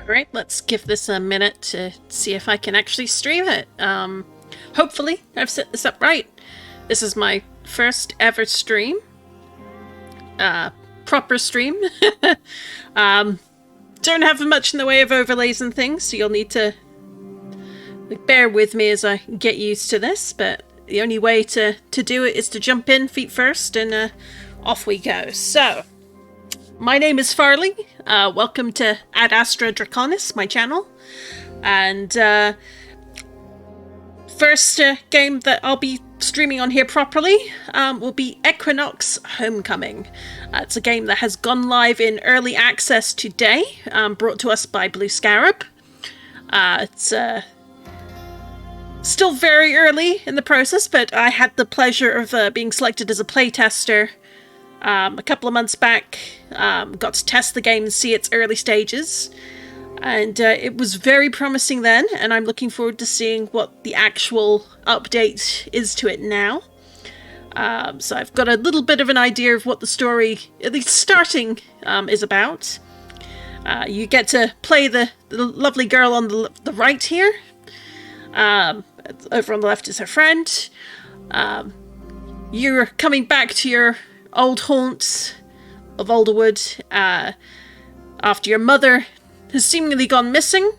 Alright, let's give this a minute to see if I can actually stream it. Hopefully I've set this up right. This is my first ever stream. Proper stream. Don't have much in the way of overlays and things, so you'll need to bear with me as I get used to this, but the only way to do it is to jump in feet first, and off we go. So, my name is Farley. Welcome to AdAstraDraconis, my channel. And first game that I'll be streaming on here properly will be Equinox Homecoming. It's a game that has gone live in early access today, brought to us by Blue Scarab. It's still very early in the process, but I had the pleasure of being selected as a playtester a couple of months back. Got to test the game and see its early stages, and it was very promising then, and I'm looking forward to seeing what the actual update is to it now. So I've got a little bit of an idea of what the story, at least starting, is about. You get to play the lovely girl on the right here. Over on the left is her friend. You're coming back to your old haunts of Alderwood after your mother has seemingly gone missing,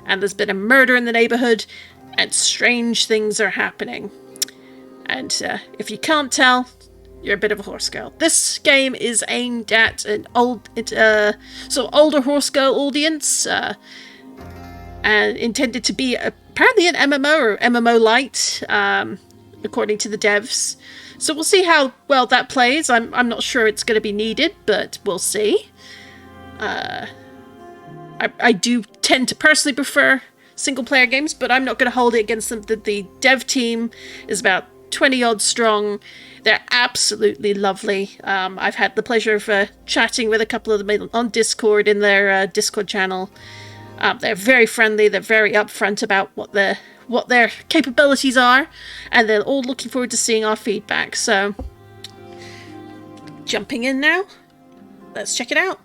and there's been a murder in the neighborhood, and strange things are happening. And if you can't tell, you're a bit of a horse girl. This game is aimed at an sort of older horse girl audience, and intended to be apparently an MMO or MMO light, according to the devs. So we'll see how well that plays. I'm not sure it's going to be needed, but we'll see. I do tend to personally prefer single-player games, but I'm not going to hold it against them. The dev team is about 20-odd strong. They're absolutely lovely. I've had the pleasure of chatting with a couple of them on Discord, in their Discord channel. They're very friendly. They're very upfront about what their capabilities are, and they're all looking forward to seeing our feedback. So, jumping in now, let's check it out.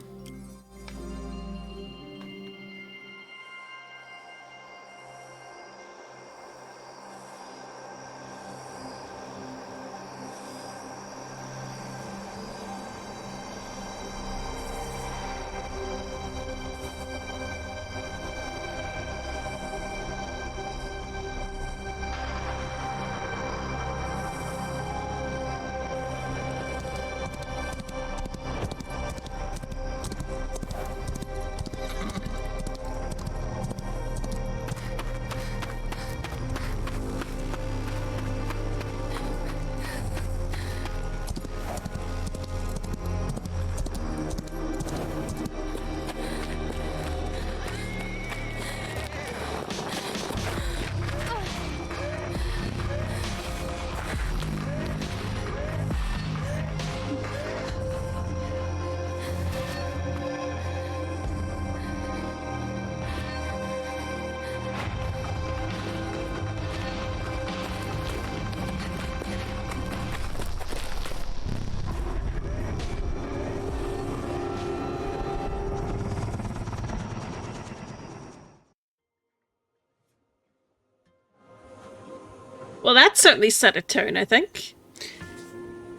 Well, that certainly set a tone, I think.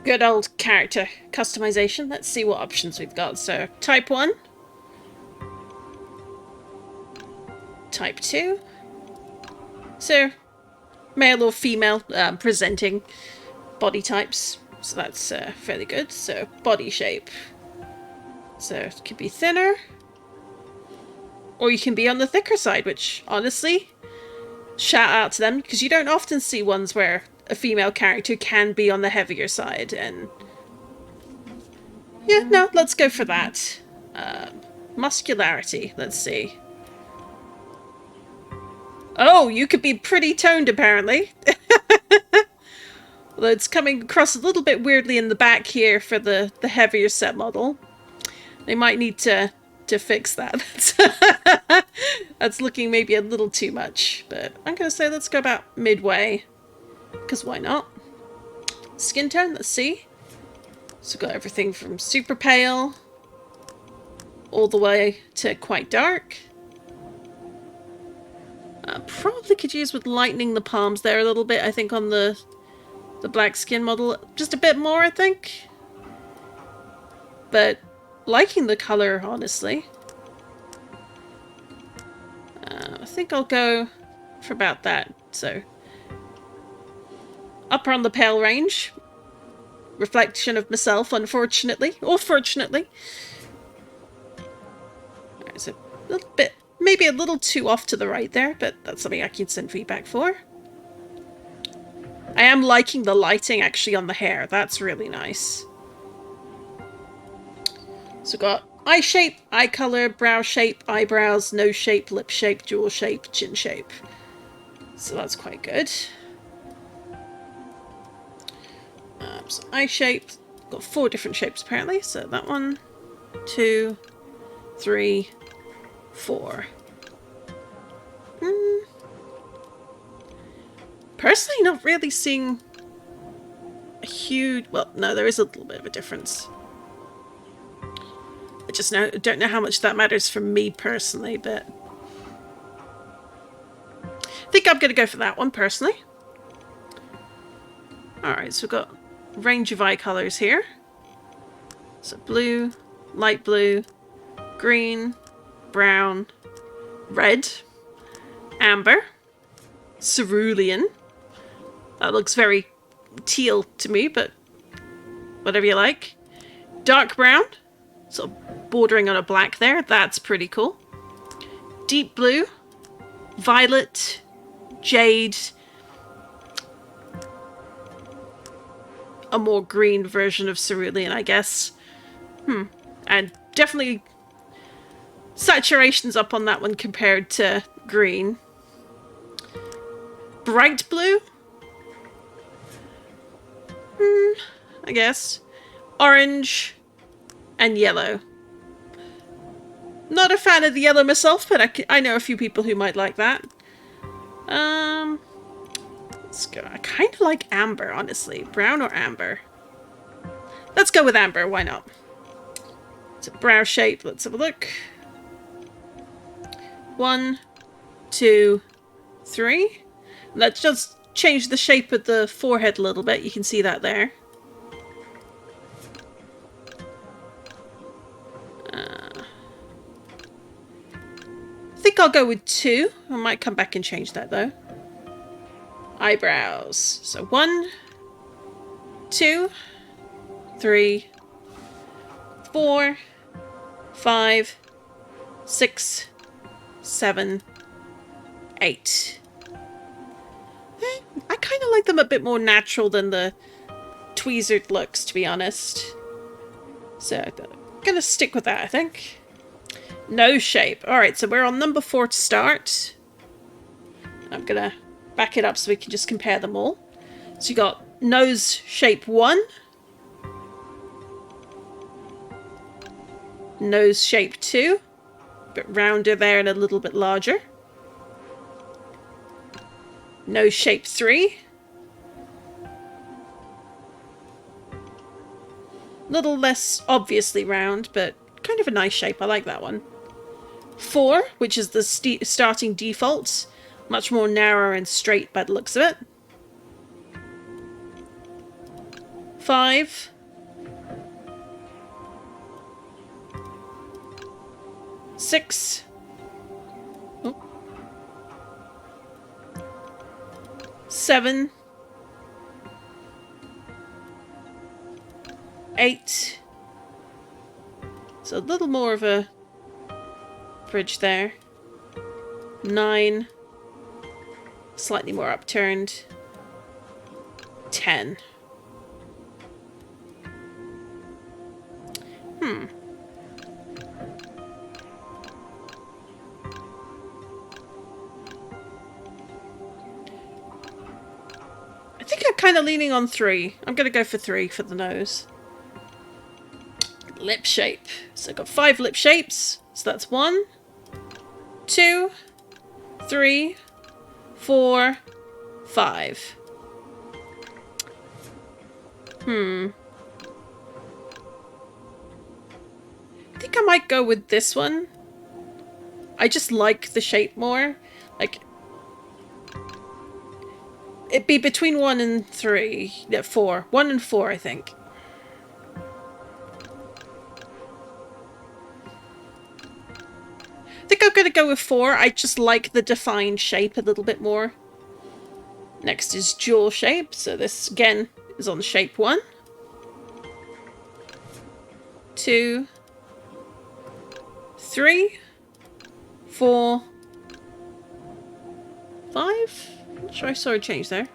Good old character customization. Let's see what options we've got. So, type 1. Type 2. So, male or female presenting body types. So that's fairly good. So, body shape. So, it could be thinner. Or you can be on the thicker side, which, honestly, shout out to them, because you don't often see ones where a female character can be on the heavier side, and yeah, no, let's go for that. Muscularity, let's see. Oh, you could be pretty toned, apparently. Although it's coming across a little bit weirdly in the back here for the heavier set model. They might need to fix that. That's looking maybe a little too much, but I'm gonna say let's go about midway, because why not? Skin tone, let's see. So we've got everything from super pale all the way to quite dark. could use with lightening the palms there a little bit, I think, on the black skin model. Just a bit more, I think. But liking the color, honestly. I think I'll go for about that. So, upper on the pale range. Reflection of myself, unfortunately. Or fortunately. Alright, so a little bit, maybe a little too off to the right there, but that's something I can send feedback for. I am liking the lighting actually on the hair. That's really nice. So we've got eye shape, eye color, brow shape, eyebrows, nose shape, lip shape, jewel shape, chin shape. So that's quite good. So eye shape, got 4 different shapes apparently. So that 1, 2, 3, 4. Personally, not really seeing a huge... Well, no, there is a little bit of a difference. I just don't know how much that matters for me personally, but... I think I'm going to go for that one, personally. Alright, so we've got a range of eye colours here. So blue, light blue, green, brown, red, amber, cerulean. That looks very teal to me, but whatever you like. Dark brown, sort of bordering on a black there. That's pretty cool. Deep blue, violet, jade, a more green version of cerulean, I guess. And definitely saturation's up on that one compared to green. Bright blue? I guess. Orange and yellow. Not a fan of the yellow myself, but I know a few people who might like that. Let's go. I kind of like amber, honestly. Brown or amber? Let's go with amber. Why not? It's a brow shape. Let's have a look. 1, 2, 3. Let's just change the shape of the forehead a little bit. You can see that there. I think I'll go with 2. I might come back and change that though. Eyebrows. So 1, 2, 3, 4, 5, 6, 7, 8. I kind of like them a bit more natural than the tweezered looks, to be honest. So I'm gonna stick with that, I think. Nose shape. Alright, so we're on number 4 to start. I'm gonna back it up so we can just compare them all. So you got nose shape 1. Nose shape 2. A bit rounder there and a little bit larger. Nose shape 3. Little less obviously round, but kind of a nice shape. I like that one. 4, which is the starting default. Much more narrow and straight by the looks of it. 5. 6. Oh. 7. 8. So a little more of a bridge there. 9. Slightly more upturned. 10. I think I'm kind of leaning on 3. I'm going to go for 3 for the nose. Lip shape. So I've got 5 lip shapes. So that's 1, 2, 3, 4, 5. I think I might go with this one. I just like the shape more. Like, It'd be between 1 and 3. Yeah, 4. 1 and 4, I think. I think I'm going to go with 4. I just like the defined shape a little bit more. Next is jewel shape. So this, again, is on shape 1. 2. 3. 4. 5? I'm not sure I saw a change there.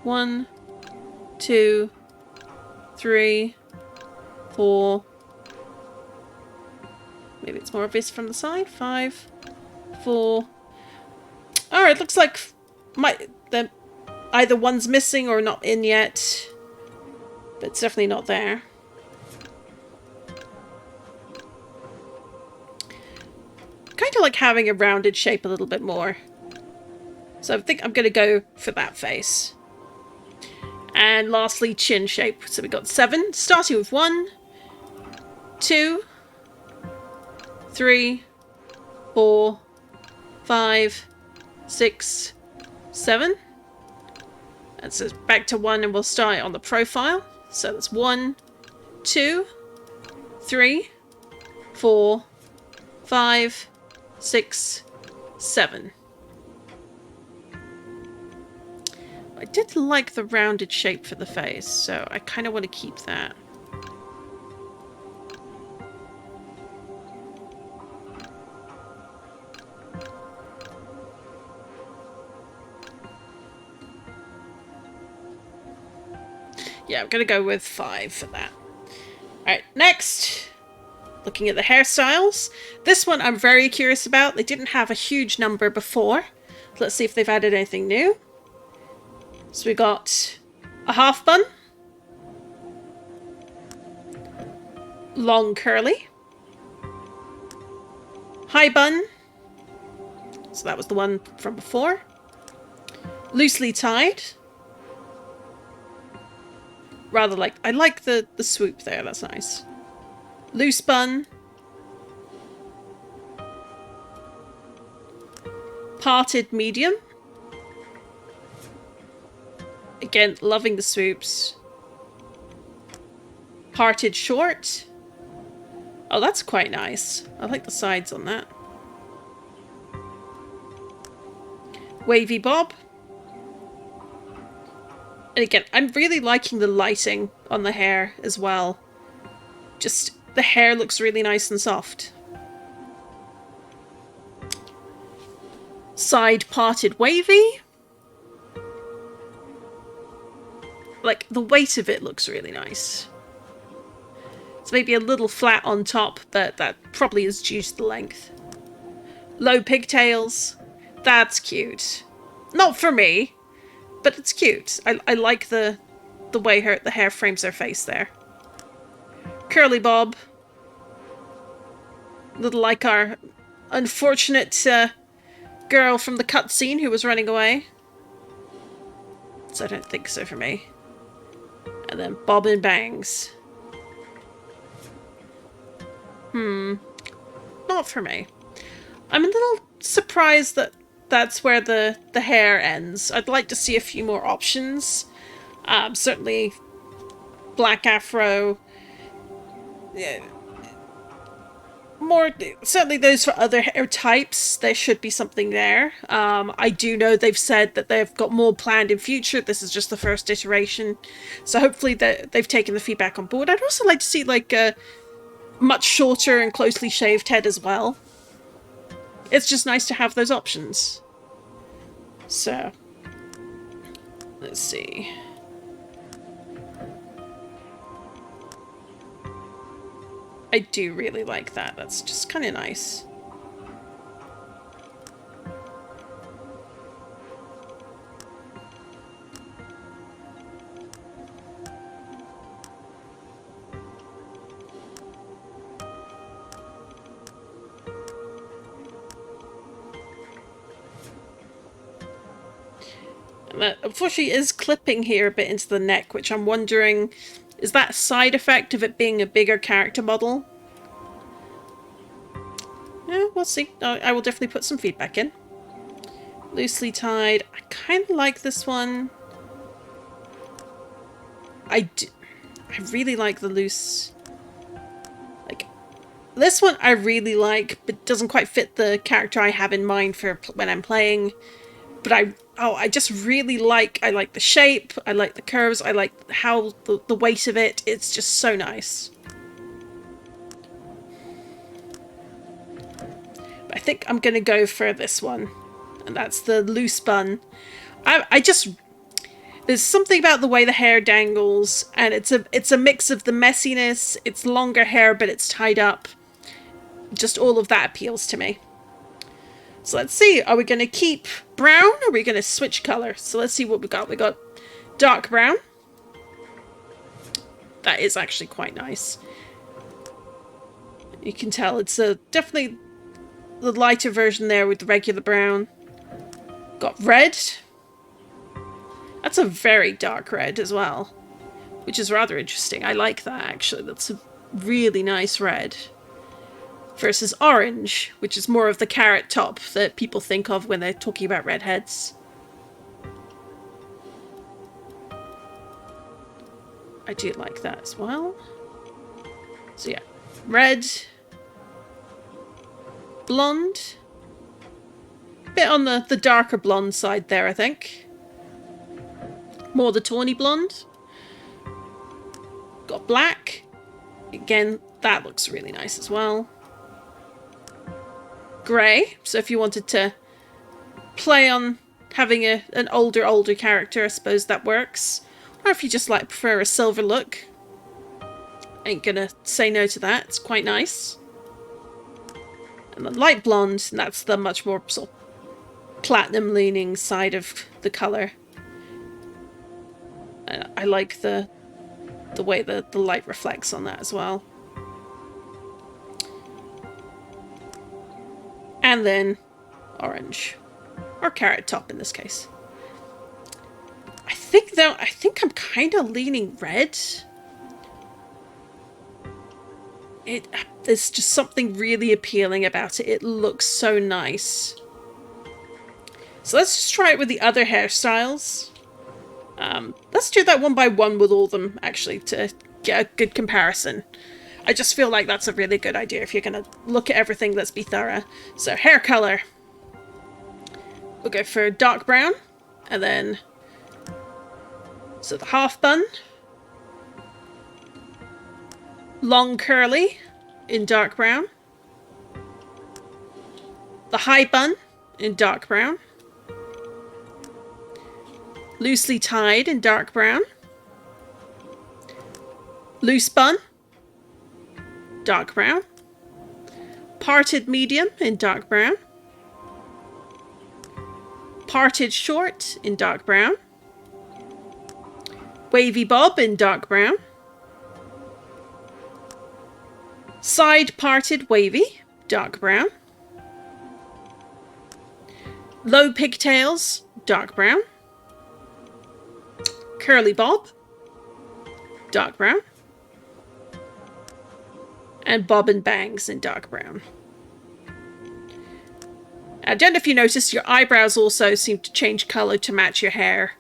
1, 2, 3, 4. Maybe it's more obvious from the side. 5, 4. Alright, looks like either one's missing or not in yet. But it's definitely not there. Kind of like having a rounded shape a little bit more. So I think I'm going to go for that face. And lastly, chin shape. So we got 7, starting with 1, 2, 3, 4, 5, 6, 7. And so back to 1 and we'll start on the profile. So that's 1, 2, 3, 4, 5, 6, 7. I did like the rounded shape for the face, so I kind of want to keep that. Yeah, I'm going to go with 5 for that. Alright, next. Looking at the hairstyles. This one I'm very curious about. They didn't have a huge number before. Let's see if they've added anything new. So we got a half bun. Long curly. High bun. So that was the one from before. Loosely tied. Rather like, I like the swoop there, that's nice. Loose bun. Parted medium. Again, loving the swoops. Parted short. Oh, that's quite nice. I like the sides on that. Wavy bob. And again, I'm really liking the lighting on the hair as well. Just, the hair looks really nice and soft. Side parted wavy. Like, the weight of it looks really nice. It's maybe a little flat on top, but that probably is due to the length. Low pigtails. That's cute. Not for me, but it's cute. I like the way the hair frames her face there. Curly bob. Little like our unfortunate girl from the cutscene who was running away. So I don't think so for me. And then bob and bangs. Not for me. I'm a little surprised that that's where the hair ends. I'd like to see a few more options. Certainly black afro. Yeah. More, certainly those for other hair types, there should be something there. I do know they've said that they've got more planned in future. This is just the first iteration. So hopefully they've taken the feedback on board. I'd also like to see like a much shorter and closely shaved head as well. It's just nice to have those options. So, let's see. I do really like that. That's just kind of nice. That unfortunately is clipping here a bit into the neck, which I'm wondering, is that a side effect of it being a bigger character model? Yeah, we'll see. I will definitely put some feedback in. Loosely tied. I kind of like this one. I really like the loose... Like, this one I really like, but doesn't quite fit the character I have in mind for when I'm playing. But I just really like... I like the shape, I like the curves, I like how the weight of it. It's just so nice. But I think I'm going to go for this one. And that's the loose bun. I just... There's something about the way the hair dangles, and it's a mix of the messiness, it's longer hair but it's tied up. Just all of that appeals to me. So let's see, are we going to keep brown or are we going to switch colour? So let's see what we got. We got dark brown. That is actually quite nice. You can tell it's definitely the lighter version there with the regular brown. Got red. That's a very dark red as well, which is rather interesting. I like that, actually. That's a really nice red. Versus orange, which is more of the carrot top that people think of when they're talking about redheads. I do like that as well. So yeah, red, blonde. A bit on the darker blonde side there, I think. More the tawny blonde. Got black. Again, that looks really nice as well. Grey. So if you wanted to play on having an older character, I suppose that works. Or if you just like prefer a silver look. Ain't gonna say no to that. It's quite nice. And the light blonde, and that's the much more sort of platinum leaning side of the colour. I like the way the light reflects on that as well. And then orange. Or carrot top in this case. I think I'm kind of leaning red. There's just something really appealing about it. It looks so nice. So let's just try it with the other hairstyles. Let's do that one by one with all of them, actually, to get a good comparison. I just feel like that's a really good idea if you're going to look at everything. Let's be thorough. So, hair colour. We'll go for dark brown, and then... So, the half bun. Long curly in dark brown. The high bun in dark brown. Loosely tied in dark brown. Loose bun, dark brown. Parted medium in dark brown. Parted short in dark brown. Wavy bob in dark brown. Side parted wavy, dark brown. Low pigtails, dark brown. Curly bob, dark brown. And bob and bangs in dark brown. I don't know if you noticed, your eyebrows also seem to change colour to match your hair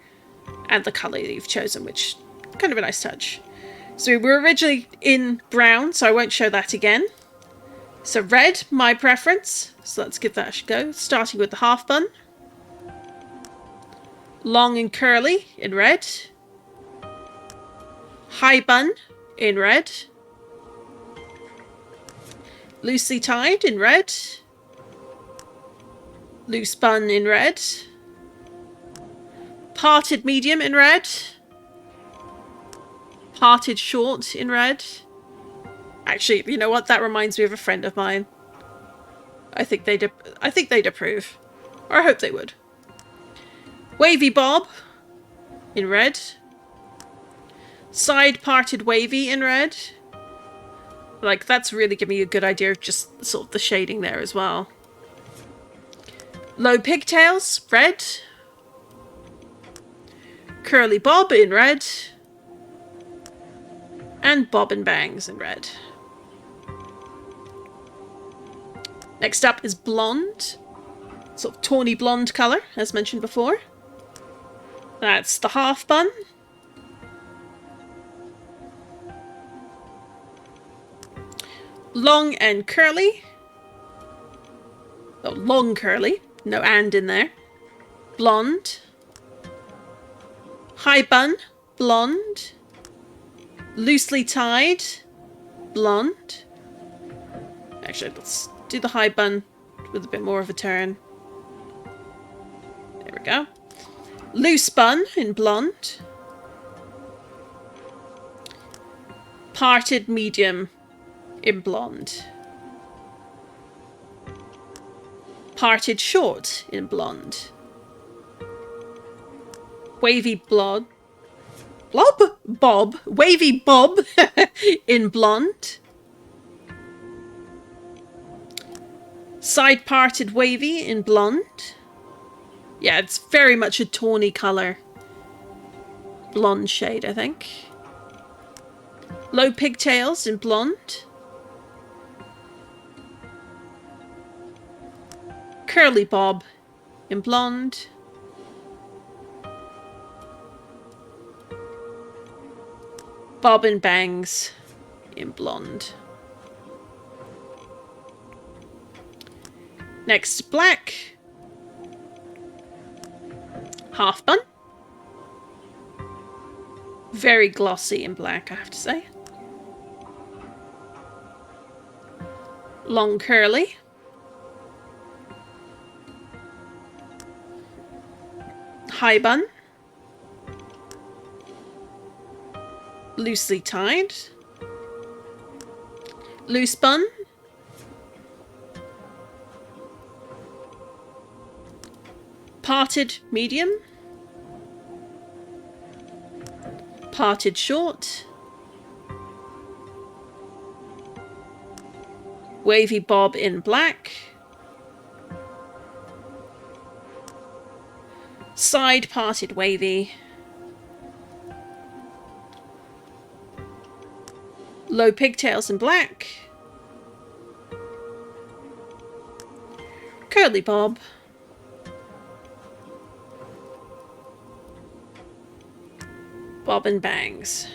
and the colour that you've chosen, which is kind of a nice touch. So we were originally in brown, so I won't show that again. So red, my preference. So let's give that a go, starting with the half bun. Long and curly in red. High bun in red. Loosely tied in red. Loose bun in red. Parted medium in red. Parted short in red. Actually, you know what? That reminds me of a friend of mine. I think they'd approve. Or I hope they would. Wavy bob in red. Side parted wavy in red. Like, that's really giving you a good idea of just sort of the shading there as well. Low pigtails, red. Curly bob in red. And bob and bangs in red. Next up is blonde. sort of tawny blonde colour, as mentioned before. That's the half bun. Long and curly. Oh, long curly. No and in there. Blonde. High bun. Blonde. Loosely tied. Blonde. Actually, let's do the high bun with a bit more of a turn. There we go. Loose bun in blonde. Parted medium in blonde. Parted short in blonde. Wavy blob. Bob. Wavy bob in blonde. Side parted wavy in blonde. Yeah, it's very much a tawny colour. Blonde shade, I think. Low pigtails in blonde. Curly bob in blonde. Bob and bangs in blonde. Next, black. Half bun. Very glossy in black, I have to say. Long curly. High bun. Loosely tied. Loose bun. Parted medium. Parted short. Wavy bob in black. Side parted wavy. Low pigtails in black. Curly bob. Bob and bangs.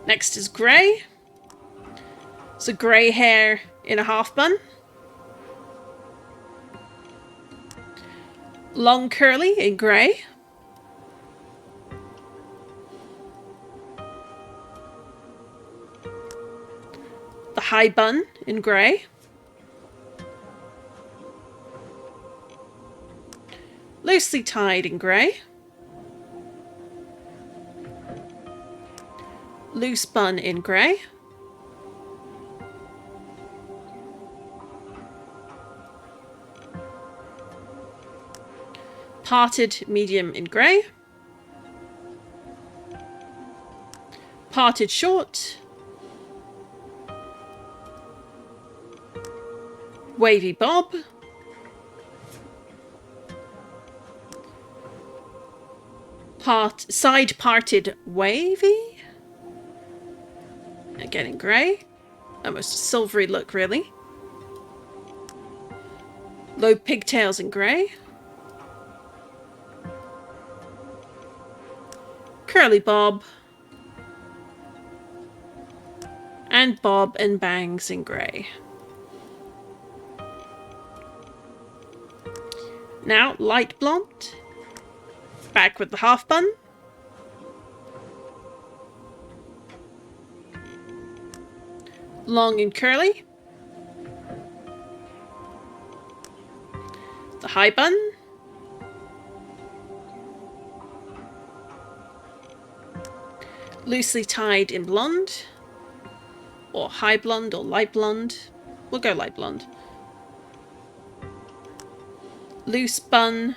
Next is grey. So grey hair in a half bun. Long curly in grey. The high bun in grey. Loosely tied in grey. Loose bun in grey. Parted medium in grey. Parted short. Wavy bob. Side parted wavy. Again in grey. Almost a silvery look, really. Low pigtails in grey. Curly bob. And bob and bangs in grey. Now, light blonde. Back with the half bun. Long and curly. The high bun. Loosely tied in blonde. Or high blonde or light blonde. We'll go light blonde. Loose bun.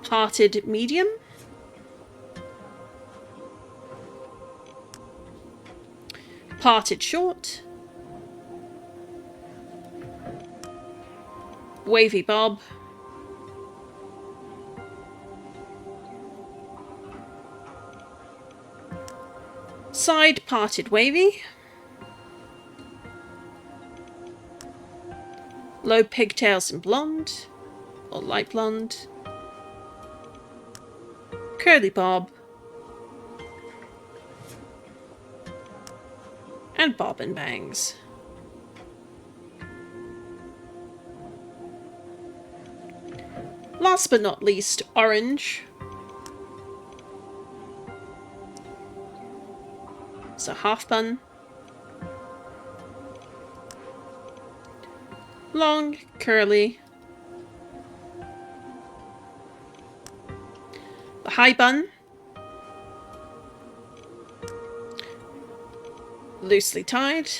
Parted medium. Parted short. Wavy bob. Side parted wavy. Low pigtails in blonde. Or light blonde. Curly bob. And bob and bangs. Last but not least, orange. So half bun. Long, curly. The high bun. Loosely tied.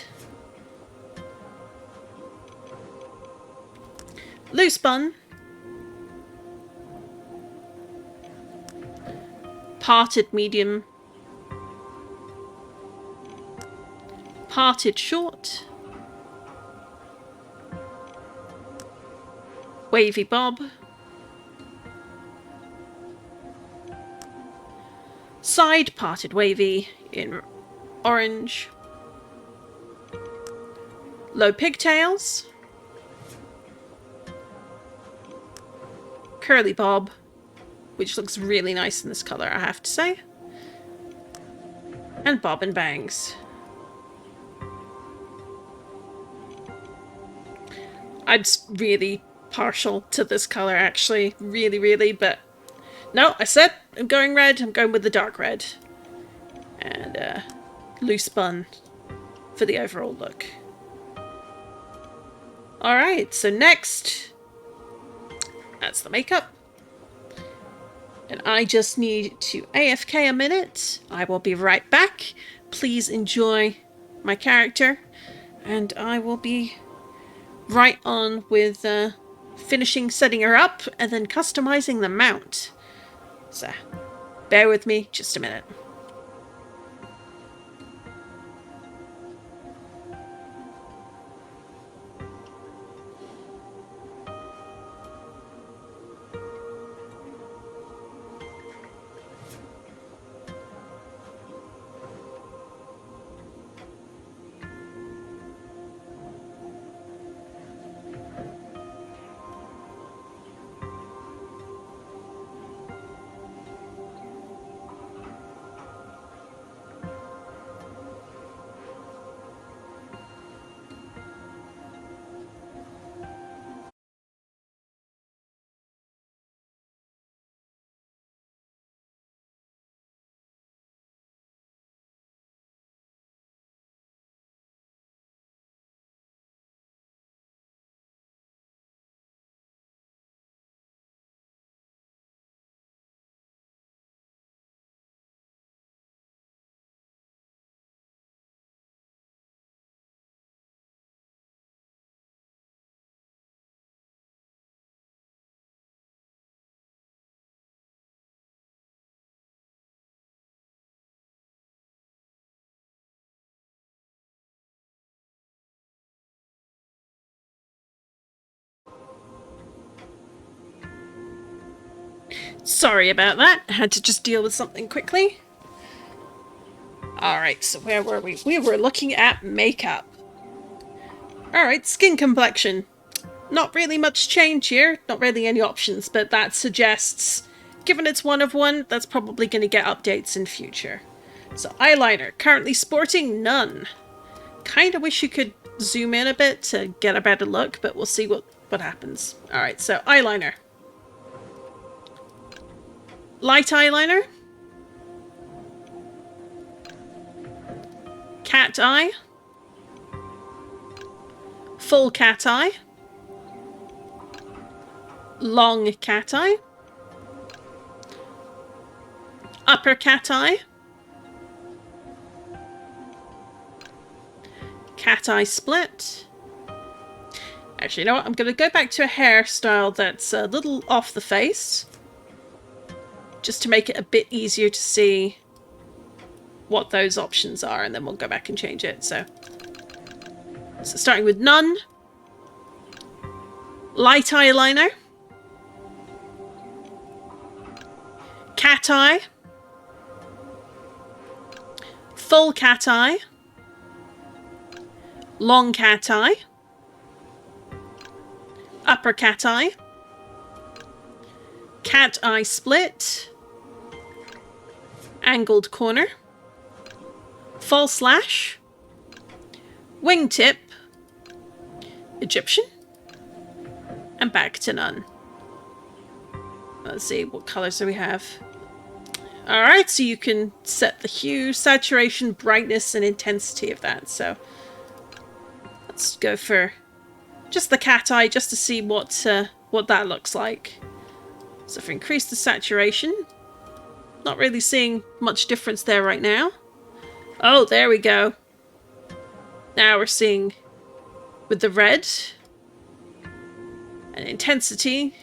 Loose bun. Parted medium. Parted short. Wavy bob. Side parted wavy in orange. Low pigtails. Curly bob, which looks really nice in this colour, I have to say. And bob and bangs. I'm really partial to this colour, actually. Really, really, but no, I said I'm going red. I'm going with the dark red. And loose bun for the overall look. Alright, so next, that's the makeup. And I just need to AFK a minute. I will be right back. Please enjoy my character. And I will be right on with finishing setting her up and then customizing the mount. So, bear with me just a minute. Sorry about that. I had to just deal with something quickly. Alright, so where were we? We were looking at makeup. Alright, skin complexion. Not really much change here. Not really any options, but that suggests, given it's one of one, that's probably going to get updates in future. So eyeliner, currently sporting none. Kinda wish you could zoom in a bit to get a better look, but we'll see what happens. Alright, so eyeliner. Light eyeliner. Cat eye. Full cat eye. Long cat eye. Upper cat eye. Cat eye split. Actually, you know what? I'm going to go back to a hairstyle that's a little off the face, just to make it a bit easier to see what those options are, and then we'll go back and change it. So starting with none. Light eyeliner. Cat eye. full cat eye, long cat eye, upper cat eye split, angled corner, false lash, wingtip, Egyptian, and back to none. Let's see, what colours do we have? Alright, so you can set the hue, saturation, brightness, and intensity of that. So let's go for just the cat eye, just to see what that looks like. So if we increase the saturation, not really seeing much difference there right now. Oh, there we go. Now we're seeing with the red and intensity.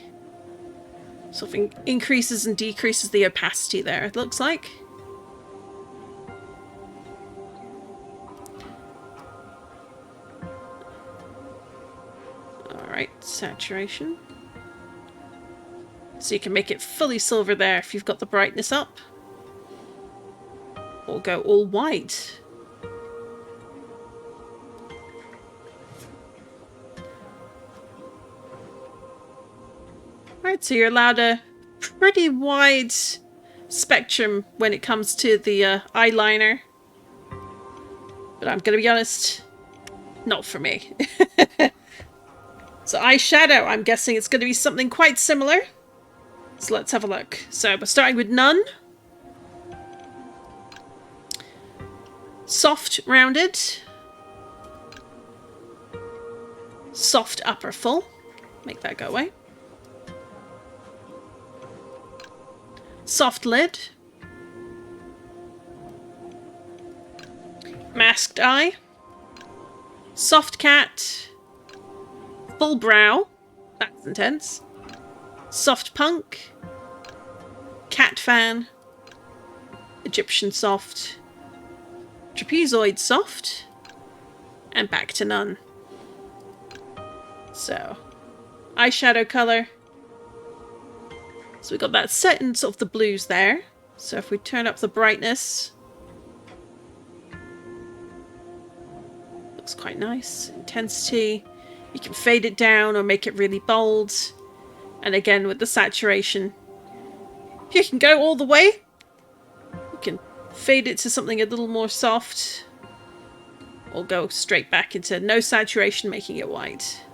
So if it increases and decreases the opacity there, it looks like. Alright, saturation. So you can make it fully silver there if you've got the brightness up. Or go all white. Right, so you're allowed a pretty wide spectrum when it comes to the eyeliner. But I'm going to be honest, not for me. So eyeshadow, I'm guessing it's going to be something quite similar. So let's have a look. So we're starting with none. Soft rounded. Soft upper full. Make that go away. Soft lid. Masked eye. Soft cat. Full brow. That's intense. Soft punk. Cat fan. Egyptian soft. Trapezoid soft. And back to none. So, eyeshadow colour. So we've got that set in sort of the blues there. So if we turn up the brightness, looks quite nice. Intensity, you can fade it down or make it really bold. And again with the saturation, you can go all the way. You can fade it to something a little more soft, or go straight back into no saturation, making it white.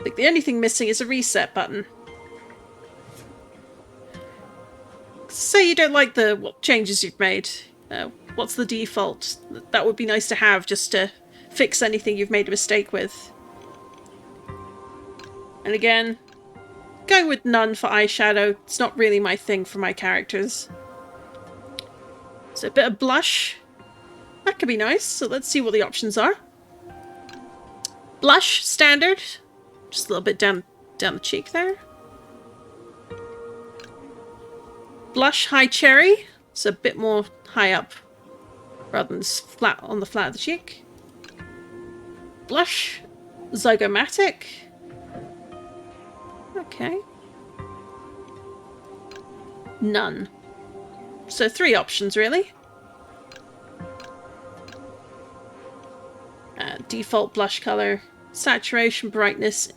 I think the only thing missing is a reset button. Say you don't like what changes you've made. What's the default? That would be nice to have, just to fix anything you've made a mistake with. And again, going with none for eyeshadow. It's not really my thing for my characters. So a bit of blush. That could be nice. So let's see what the options are. Blush, standard. Just a little bit down the cheek there. Blush High Cherry. It's a bit more high up rather than flat on the flat of the cheek. Blush Zygomatic. Okay. None. So 3 options really. Default blush color, saturation, brightness.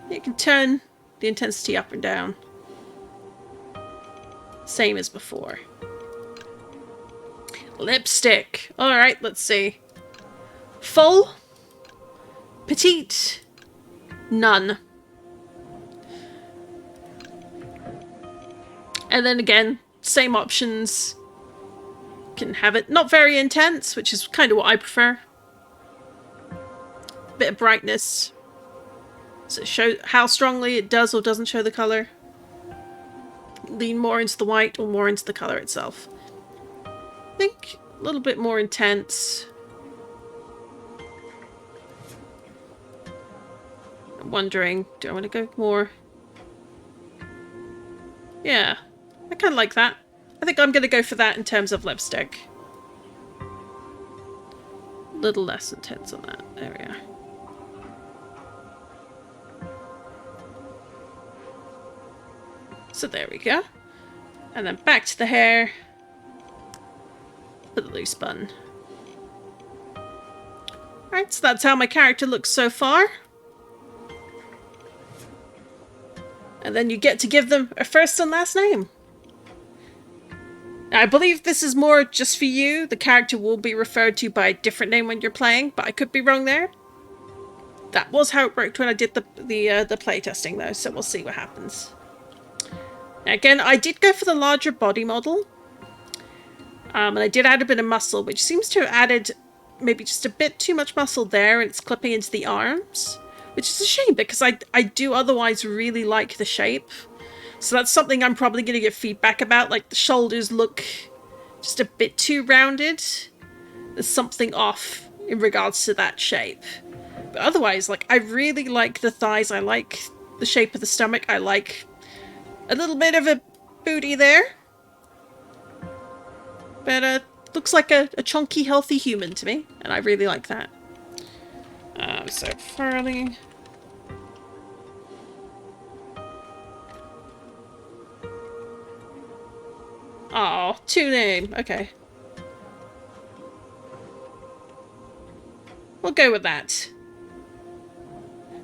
You can turn the intensity up and down. Same as before. Lipstick. Alright, let's see. Full. Petite. None. And then again, same options. Can have it not very intense, which is kind of what I prefer. Bit of brightness. So show how strongly it does or doesn't show the colour. Lean more into the white or more into the colour itself. I think a little bit more intense. I'm wondering, do I want to go more? Yeah, I kind of like that. I think I'm going to go for that in terms of lipstick. A little less intense on that. There we are. So there we go. And then back to the hair. For the loose bun. Alright, so that's how my character looks so far. And then you get to give them a first and last name. Now, I believe this is more just for you. The character will be referred to by a different name when you're playing, but I could be wrong there. That was how it worked when I did the playtesting though, so we'll see what happens. Now, again, I did go for the larger body model. And I did add a bit of muscle, which seems to have added maybe just a bit too much muscle there, and it's clipping into the arms. Which is a shame, because I do otherwise really like the shape. So that's something I'm probably going to get feedback about. Like, the shoulders look just a bit too rounded. There's something off in regards to that shape. But otherwise, like, I really like the thighs. I like the shape of the stomach. I like a little bit of a booty there. But looks like a chunky, healthy human to me. And I really like that. So, Farley... Oh, two name. Okay. We'll go with that.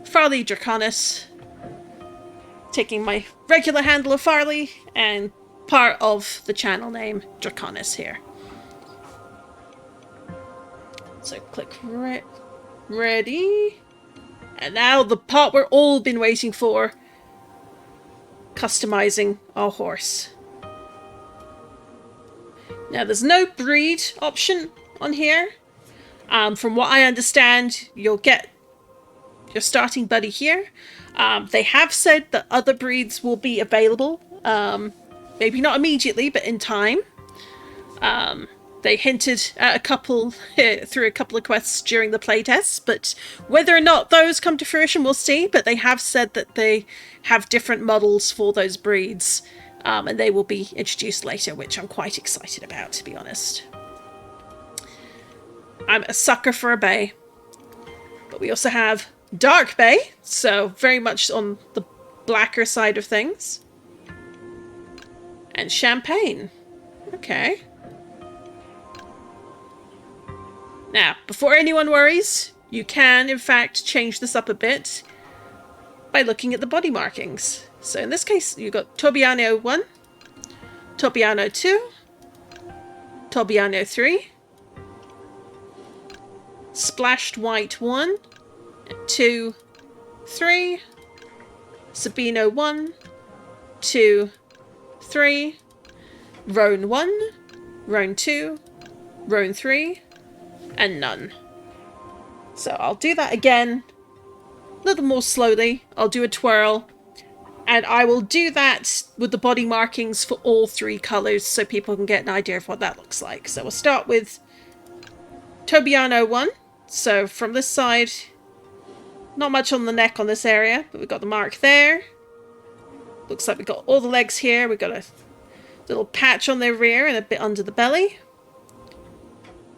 Farley Draconis. Taking my regular handle of Farley and part of the channel name Draconis here. So click ready. And now the part we're all been waiting for. Customizing our horse. Now, there's no breed option on here. From what I understand, you'll get your starting buddy here. They have said that other breeds will be available. Maybe not immediately, but in time. They hinted at a couple through a couple of quests during the playtests, but whether or not those come to fruition, we'll see. But they have said that they have different models for those breeds. And they will be introduced later, which I'm quite excited about, to be honest. I'm a sucker for a bay. But we also have Dark Bay, so very much on the blacker side of things. And Champagne. Okay. Now, before anyone worries, you can, in fact, change this up a bit by looking at the body markings. So in this case, you've got Tobiano 1, Tobiano 2, Tobiano 3, Splashed White 1, 2, 3, Sabino 1, 2, 3, Roan 1, Roan 2, Roan 3, and none. So I'll do that again, a little more slowly. I'll do a twirl. And I will do that with the body markings for all three colours so people can get an idea of what that looks like. So we'll start with Tobiano 1. So from this side, not much on the neck on this area, but we've got the mark there. Looks like we've got all the legs here. We've got a little patch on their rear and a bit under the belly.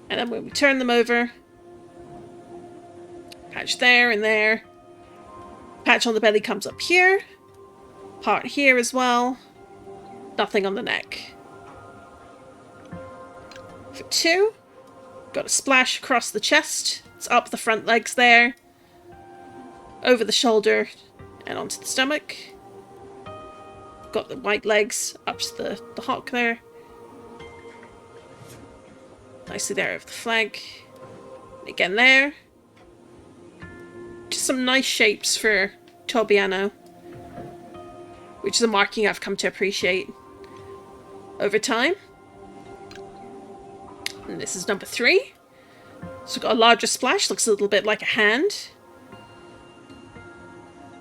And then when we turn them over, patch there and there. Patch on the belly comes up here. Part here as well. Nothing on the neck. For 2, got a splash across the chest. It's up the front legs there. Over the shoulder and onto the stomach. Got the white legs up to the hock there. Nicely there over the flank. Again there. Just some nice shapes for Tobiano. Which is a marking I've come to appreciate over time. And this is number 3. So we've got a larger splash, looks a little bit like a hand.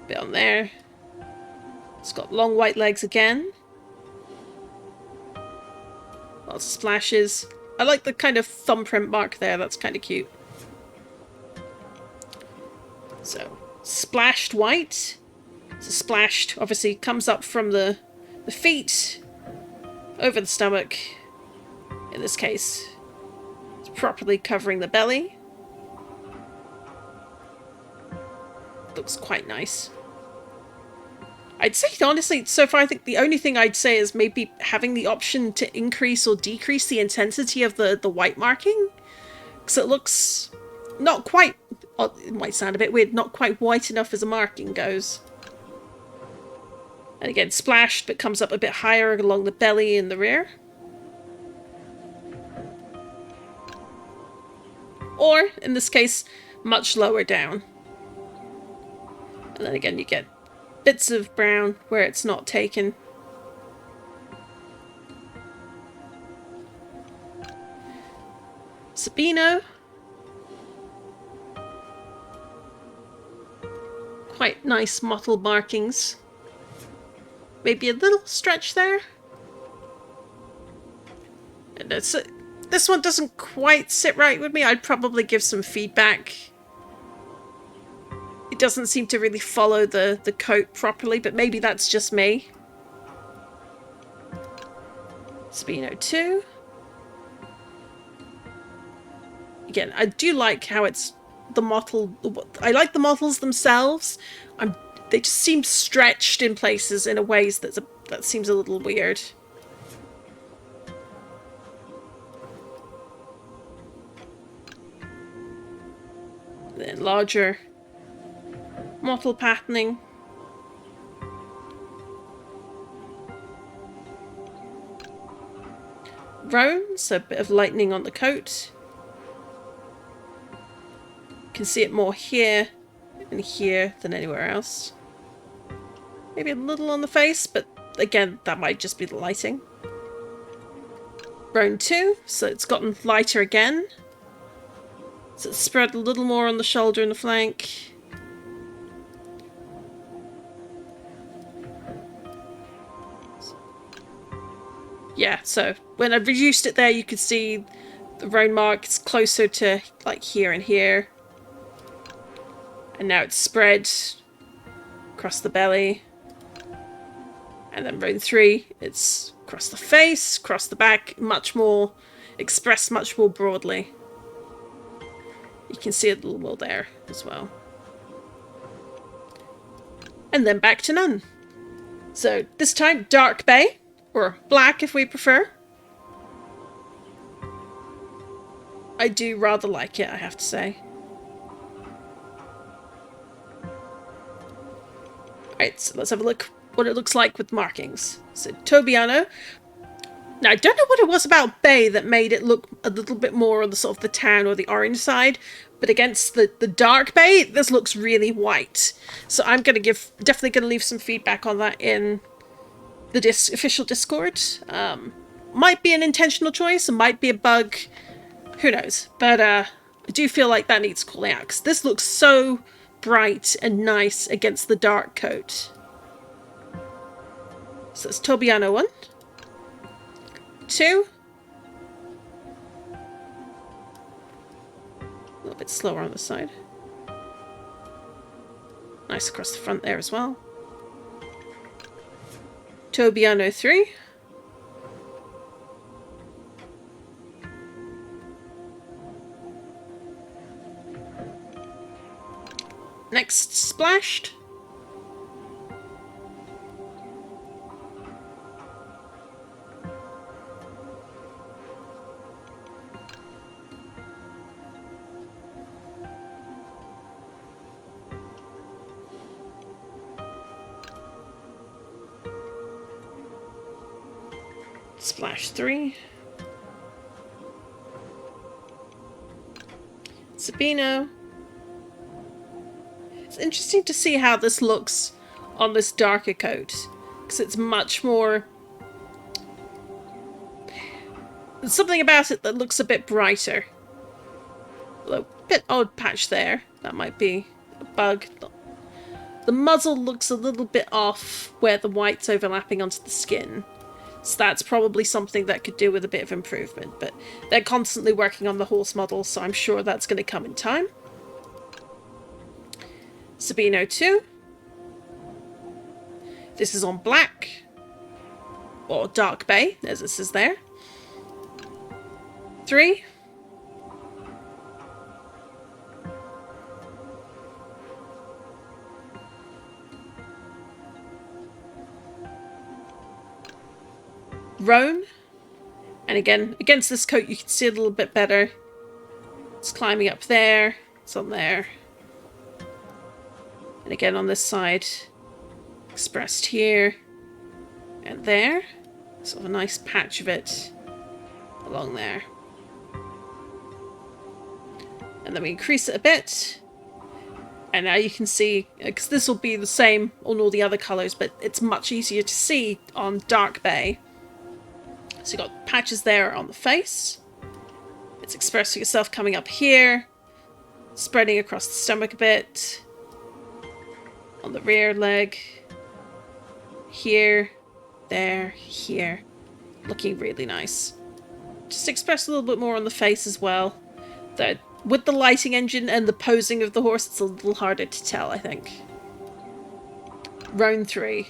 Bit on there. It's got long white legs again. Lots of splashes. I like the kind of thumbprint mark there, that's kind of cute. So, splashed white. So splashed obviously comes up from the feet, over the stomach. In this case, it's properly covering the belly. Looks quite nice. I'd say, honestly, so far I think the only thing I'd say is maybe having the option to increase or decrease the intensity of the white marking. Because it looks not quite, it might sound a bit weird, not quite white enough as a marking goes. And again, splashed, but comes up a bit higher along the belly and the rear. Or, in this case, much lower down. And then again, you get bits of brown where it's not taken. Sabino. Quite nice mottled markings. Maybe a little stretch there. And this one doesn't quite sit right with me. I'd probably give some feedback. It doesn't seem to really follow the coat properly, but maybe that's just me. Sabino 2. Again, I do like how it's the mottle. I like the mottles themselves. They just seem stretched in places in a ways that seems a little weird. Then larger mottle patterning. Roan, so a bit of lightening on the coat. You can see it more here and here than anywhere else. Maybe a little on the face, but again, that might just be the lighting. Roan 2, so it's gotten lighter again. So it's spread a little more on the shoulder and the flank. Yeah, so when I reduced it there, you could see the roan mark is closer to like here and here. And now it's spread across the belly. And then roan 3, it's across the face, across the back, much more expressed much more broadly. You can see a little more there as well. And then back to none. So this time dark bay, or black if we prefer. I do rather like it, I have to say. Alright, so let's have a look what it looks like with markings. So Tobiano. Now, I don't know what it was about bay that made it look a little bit more on the sort of the tan or the orange side, but against the dark bay, this looks really white. So I'm going to definitely going to leave some feedback on that in the official Discord. Might be an intentional choice, it might be a bug, who knows. But I do feel like that needs calling out, because this looks so bright and nice against the dark coat. So it's Tobiano 1. 2. A little bit slower on the side. Nice across the front there as well. Tobiano 3. Next, splashed. Splash 3. Sabino. It's interesting to see how this looks on this darker coat, because it's much more... There's something about it that looks a bit brighter. Although, a bit odd patch there. That might be a bug. The muzzle looks a little bit off where the white's overlapping onto the skin. So that's probably something that could do with a bit of improvement. But they're constantly working on the horse model, so I'm sure that's going to come in time. Sabino 2. This is on black. Or dark bay, as this is there. 3. Roan. And again, against this coat, you can see it a little bit better. It's climbing up there. It's on there. And again on this side. Expressed here. And there. Sort of a nice patch of it along there. And then we increase it a bit. And now you can see, because this will be the same on all the other colours, but it's much easier to see on dark bay. So you've got patches there on the face. It's expressing itself coming up here. Spreading across the stomach a bit. On the rear leg. Here. There. Here. Looking really nice. Just express a little bit more on the face as well. That with the lighting engine and the posing of the horse, it's a little harder to tell, I think. Round 3.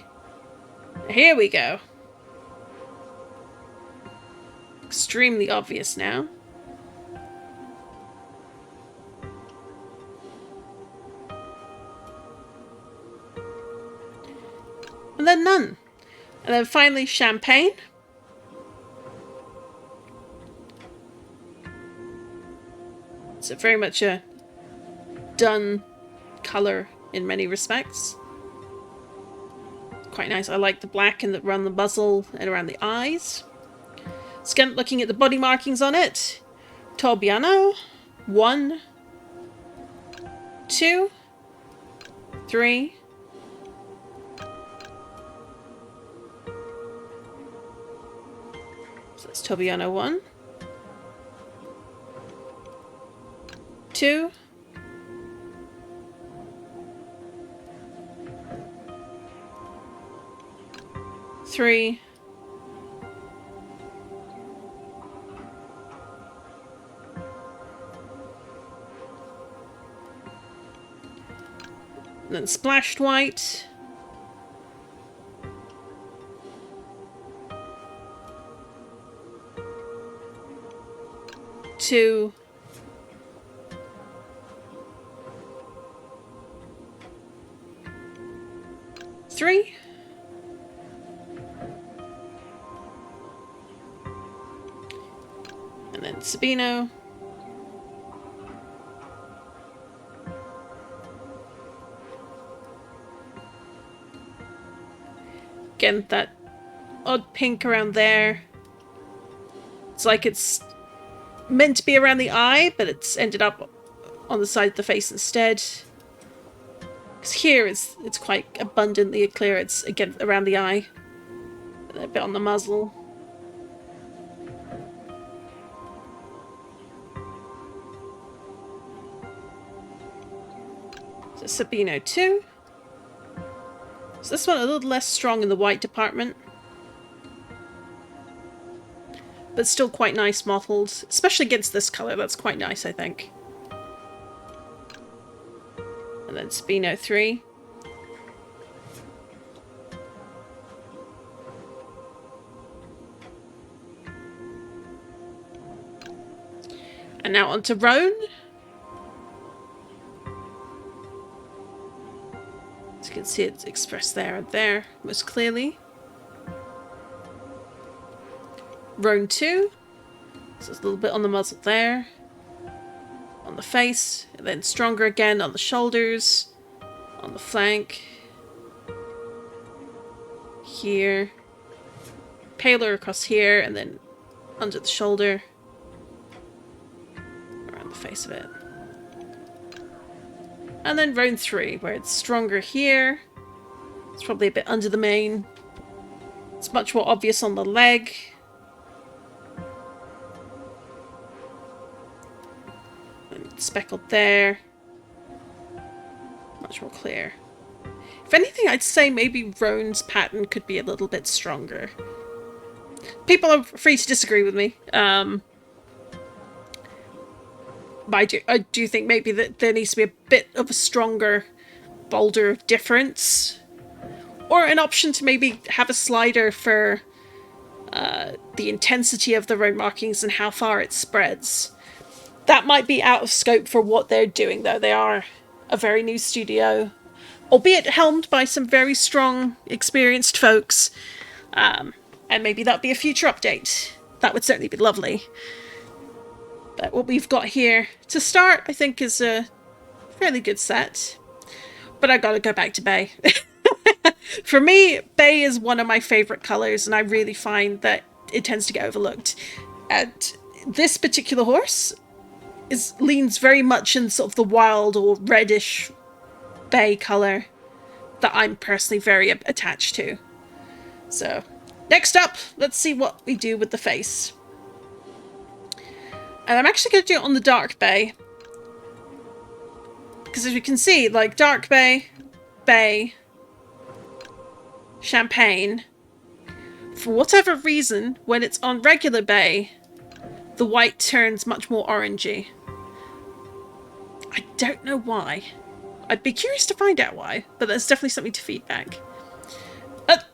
Here we go. Extremely obvious now. And then none. And then finally champagne. It's very much a dun colour in many respects. Quite nice. I like the black around the muzzle and around the eyes. Again, looking at the body markings on it. Tobiano. 1, 2, 3. So that's Tobiano 1. 2. 3. 4. Then splashed white. 2. 3. And then Sabino. Again, that odd pink around there. It's like it's meant to be around the eye, but it's ended up on the side of the face instead. Because here it's quite abundantly clear. It's again around the eye, a bit on the muzzle. So Sabino 2. So this one a little less strong in the white department. But still quite nice mottled. Especially against this colour, that's quite nice, I think. And then Sabino 3. And now on to Roan. As you can see, it's expressed there and there most clearly. Roan 2. So it's a little bit on the muzzle there. On the face. And then stronger again on the shoulders. On the flank. Here. Paler across here. And then under the shoulder. Around the face of it. And then Roan 3, where it's stronger here. It's probably a bit under the mane. It's much more obvious on the leg. And speckled there. Much more clear. If anything, I'd say maybe Roan's pattern could be a little bit stronger. People are free to disagree with me. But I do think maybe that there needs to be a bit of a stronger, bolder difference. Or an option to maybe have a slider for the intensity of the road markings and how far it spreads. That might be out of scope for what they're doing, though. They are a very new studio, albeit helmed by some very strong, experienced folks. And maybe that'll be a future update. That would certainly be lovely. But what we've got here to start, I think, is a fairly good set. But I gotta go back to Bay. For me, Bay is one of my favourite colours, and I really find that it tends to get overlooked. And this particular horse leans very much in sort of the wild or reddish bay colour that I'm personally very attached to. So, next up, let's see what we do with the face. And I'm actually going to do it on the dark bay. Because as you can see, like dark bay, bay, champagne. For whatever reason, when it's on regular bay, the white turns much more orangey. I don't know why. I'd be curious to find out why, but that's definitely something to feedback.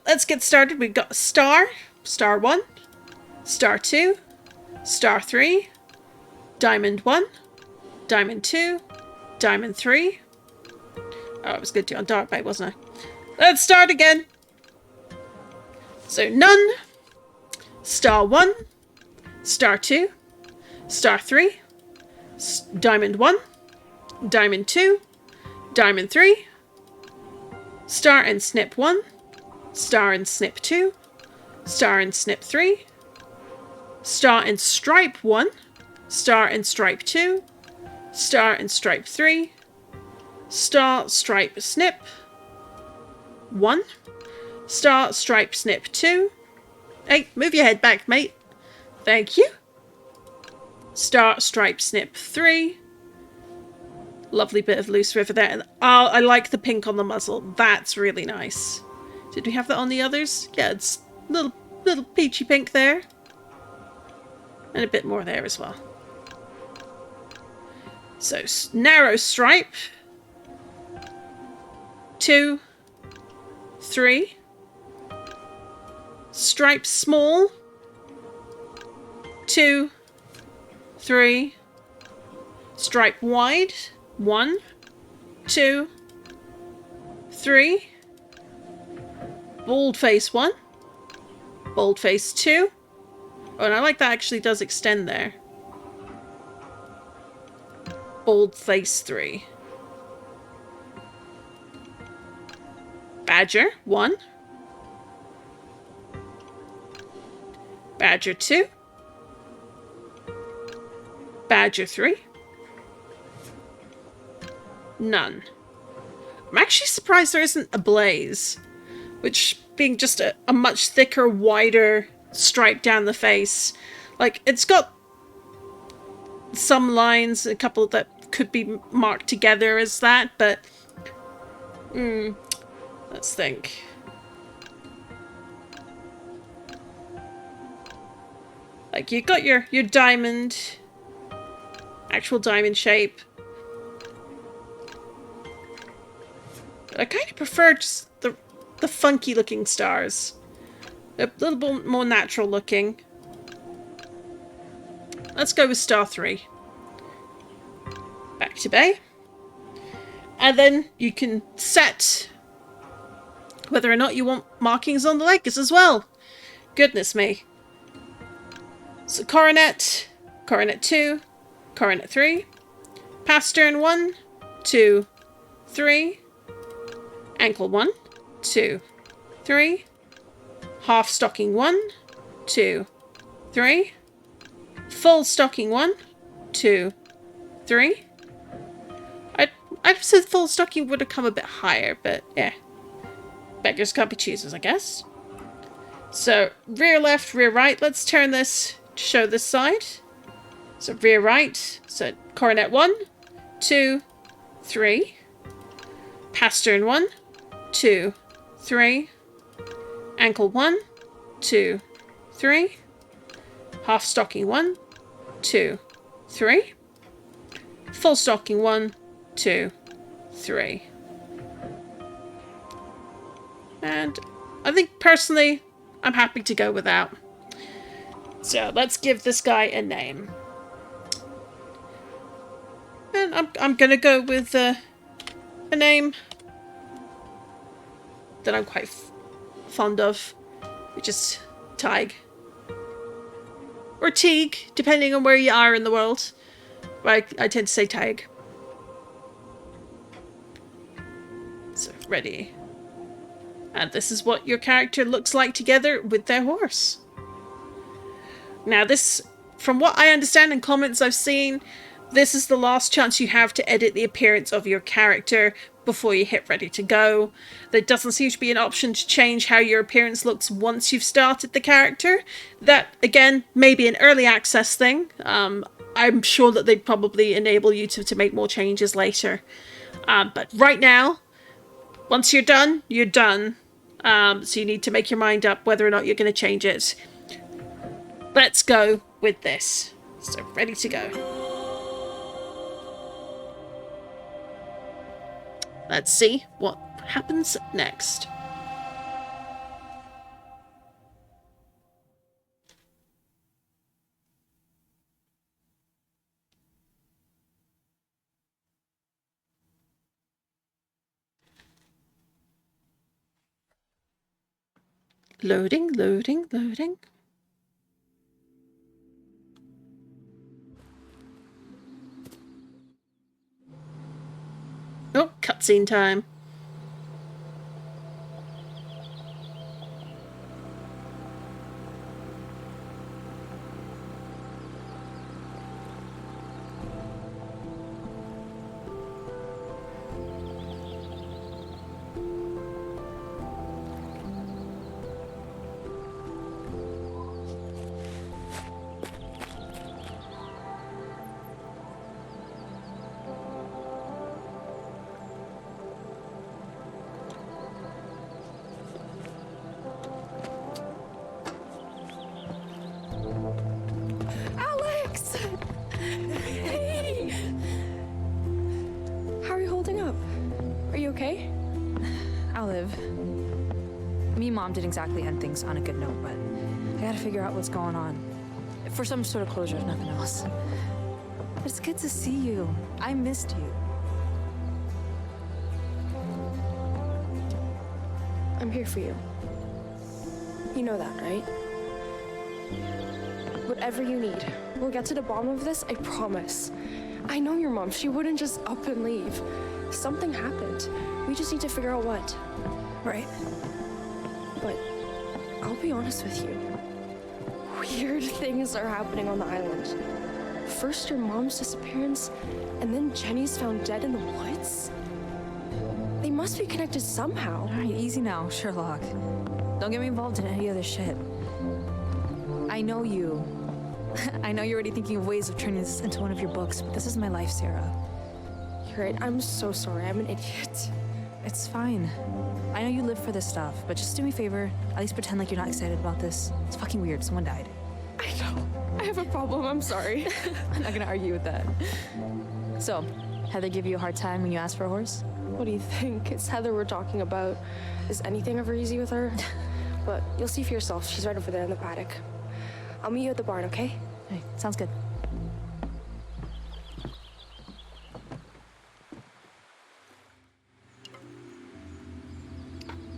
Let's get started. We've got star, star 1, star 2, star 3, diamond 1, diamond 2, diamond 3. Oh, I was good to do on dark bay, wasn't I? Let's start again. So none, star 1, star 2, star 3, diamond 1, diamond 2, diamond 3, star and snip 1, star and snip 2, star and snip 3, star and stripe 1, star and stripe 2, star and stripe 3, star stripe snip 1, star stripe snip 2. Hey, move your head back, mate. Thank you. Star stripe snip 3. Lovely bit of loose river there. And oh, I like the pink on the muzzle. That's really nice. Did we have that on the others? Yeah, it's little peachy pink there. And a bit more there as well. So, narrow stripe. 2, 3. Stripe small. 2, 3. Stripe wide. 1, 2, 3. Bold face 1. Bold face 2. Oh, and I like that actually does extend there. Bold face 3. Badger 1. Badger 2. Badger 3. None. I'm actually surprised there isn't a blaze, which being just a much thicker, wider stripe down the face. Like, it's got some lines, a couple that could be marked together as that, but let's think. Like, you got your diamond, actual diamond shape. But I kind of prefer just the funky looking stars. A little bit more natural looking. Let's go with star 3. Back to bay. And then you can set whether or not you want markings on the legs as well. Goodness me. So coronet, coronet 2, coronet 3, pastern 1, 2, 3, ankle 1, 2, 3, half stocking 1, 2, 3, full stocking 1, 2, 3. I'd said full stocking would have come a bit higher, but yeah. Beggars can't be choosers, I guess. So, rear left, rear right. Let's turn this to show this side. So, rear right. So, coronet 1, 2, 3. Pastern 1, 2, 3. Ankle 1, 2, 3. Half stocking 1, 2, 3. Full stocking 1, 2, 3. And I think personally, I'm happy to go with that. So let's give this guy a name. And I'm gonna go with a name that I'm quite fond of, which is Tig. Or Teague, depending on where you are in the world. I tend to say Tig. So, ready. And this is what your character looks like together with their horse. Now this, from what I understand in comments I've seen, this is the last chance you have to edit the appearance of your character before you hit ready to go. There doesn't seem to be an option to change how your appearance looks once you've started the character. That, again, may be an early access thing. I'm sure that they'd probably enable you to make more changes later. But right now, once you're done, you're done. So you need to make your mind up whether or not you're going to change it. Let's go with this. So, ready to go. Let's see what happens next. Loading, loading, loading. Oh, cutscene time. Mom didn't exactly end things on a good note, but I gotta figure out what's going on. For some sort of closure, if nothing else. But it's good to see you. I missed you. I'm here for you. You know that, right? Whatever you need. We'll get to the bottom of this, I promise. I know your mom. She wouldn't just up and leave. Something happened. We just need to figure out what. Right. But I'll be honest with you. Weird things are happening on the island. First your mom's disappearance, and then Jenny's found dead in the woods? They must be connected somehow. All right, easy now, Sherlock. Don't get me involved in any other shit. I know you. I know you're already thinking of ways of turning this into one of your books, but this is my life, Sarah. You're right, I'm so sorry. I'm an idiot. It's fine. I know you live for this stuff, but just do me a favor. At least pretend like you're not excited about this. It's fucking weird. Someone died. I know. I have a problem. I'm sorry. I'm not gonna argue with that. So, Heather give you a hard time when you ask for a horse? What do you think? It's Heather we're talking about. Is anything ever easy with her? But you'll see for yourself. She's right over there in the paddock. I'll meet you at the barn, okay? Hey, sounds good.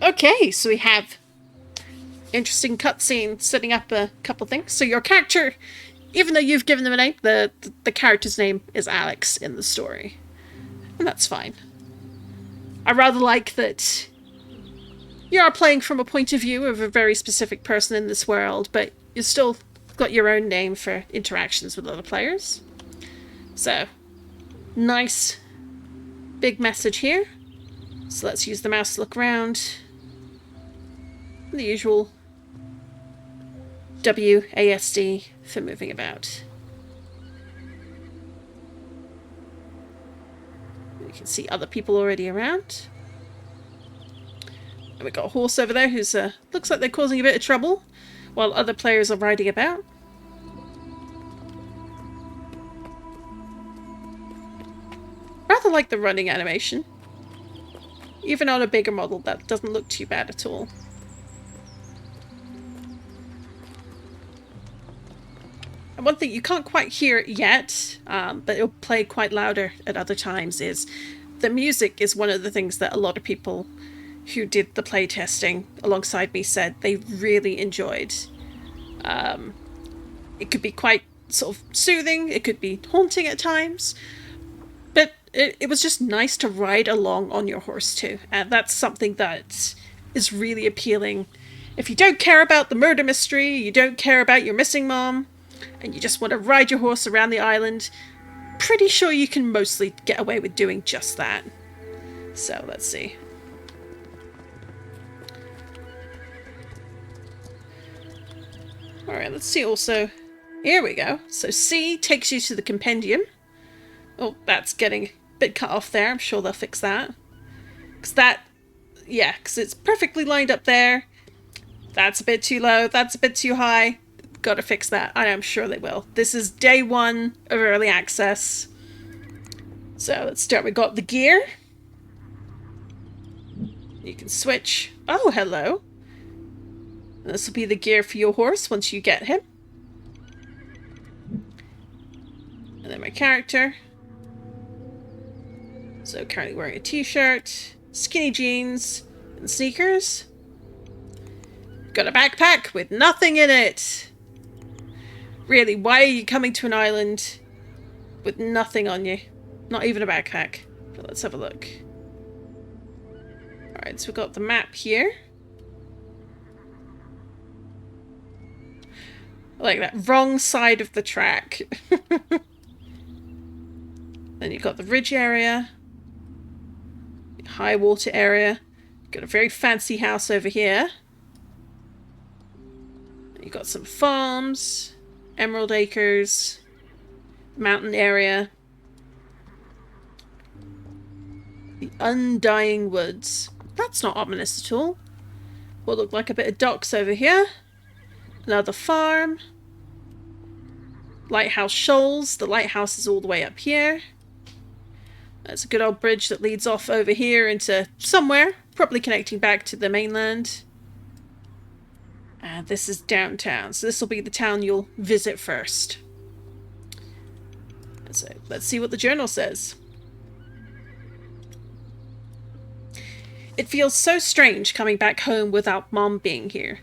Okay, so we have interesting cutscene setting up a couple things. So your character, even though you've given them a name, the character's name is Alex in the story. And that's fine. I rather like that you are playing from a point of view of a very specific person in this world, but you still got your own name for interactions with other players. So, nice big message here. So let's use the mouse to look around. The usual WASD for moving about. You can see other people already around. And we've got a horse over there who's looks like they're causing a bit of trouble while other players are riding about. Rather like the running animation. Even on a bigger model, that doesn't look too bad at all. And one thing you can't quite hear it yet, but it'll play quite louder at other times, is the music is one of the things that a lot of people who did the playtesting alongside me said they really enjoyed. It could be quite sort of soothing, it could be haunting at times, but it was just nice to ride along on your horse too, and that's something that is really appealing. If you don't care about the murder mystery, you don't care about your missing mom, and you just want to ride your horse around the island, pretty sure you can mostly get away with doing just that. So, let's see. Alright, let's see also. Here we go. So C takes you to the compendium. Oh, that's getting a bit cut off there. I'm sure they'll fix that. Because it's perfectly lined up there. That's a bit too low. That's a bit too high. Gotta fix that. I'm sure they will. This is day 1 of early access. So let's start. We got the gear. You can switch. Oh, hello. This will be the gear for your horse once you get him. And then my character. So currently wearing a t-shirt, skinny jeans, and sneakers. Got a backpack with nothing in it. Really, why are you coming to an island with nothing on you? Not even a backpack. But let's have a look. Alright, so we've got the map here. I like that. Wrong side of the track. Then you've got the ridge area. High water area. Got a very fancy house over here. You've got some farms. Emerald Acres. Mountain area. The Undying Woods. That's not ominous at all. What look like a bit of docks over here. Another farm. Lighthouse Shoals. The lighthouse is all the way up here. There's a good old bridge that leads off over here into somewhere. Probably connecting back to the mainland. And this is downtown. So this will be the town you'll visit first. So let's see what the journal says. It feels so strange coming back home without Mom being here.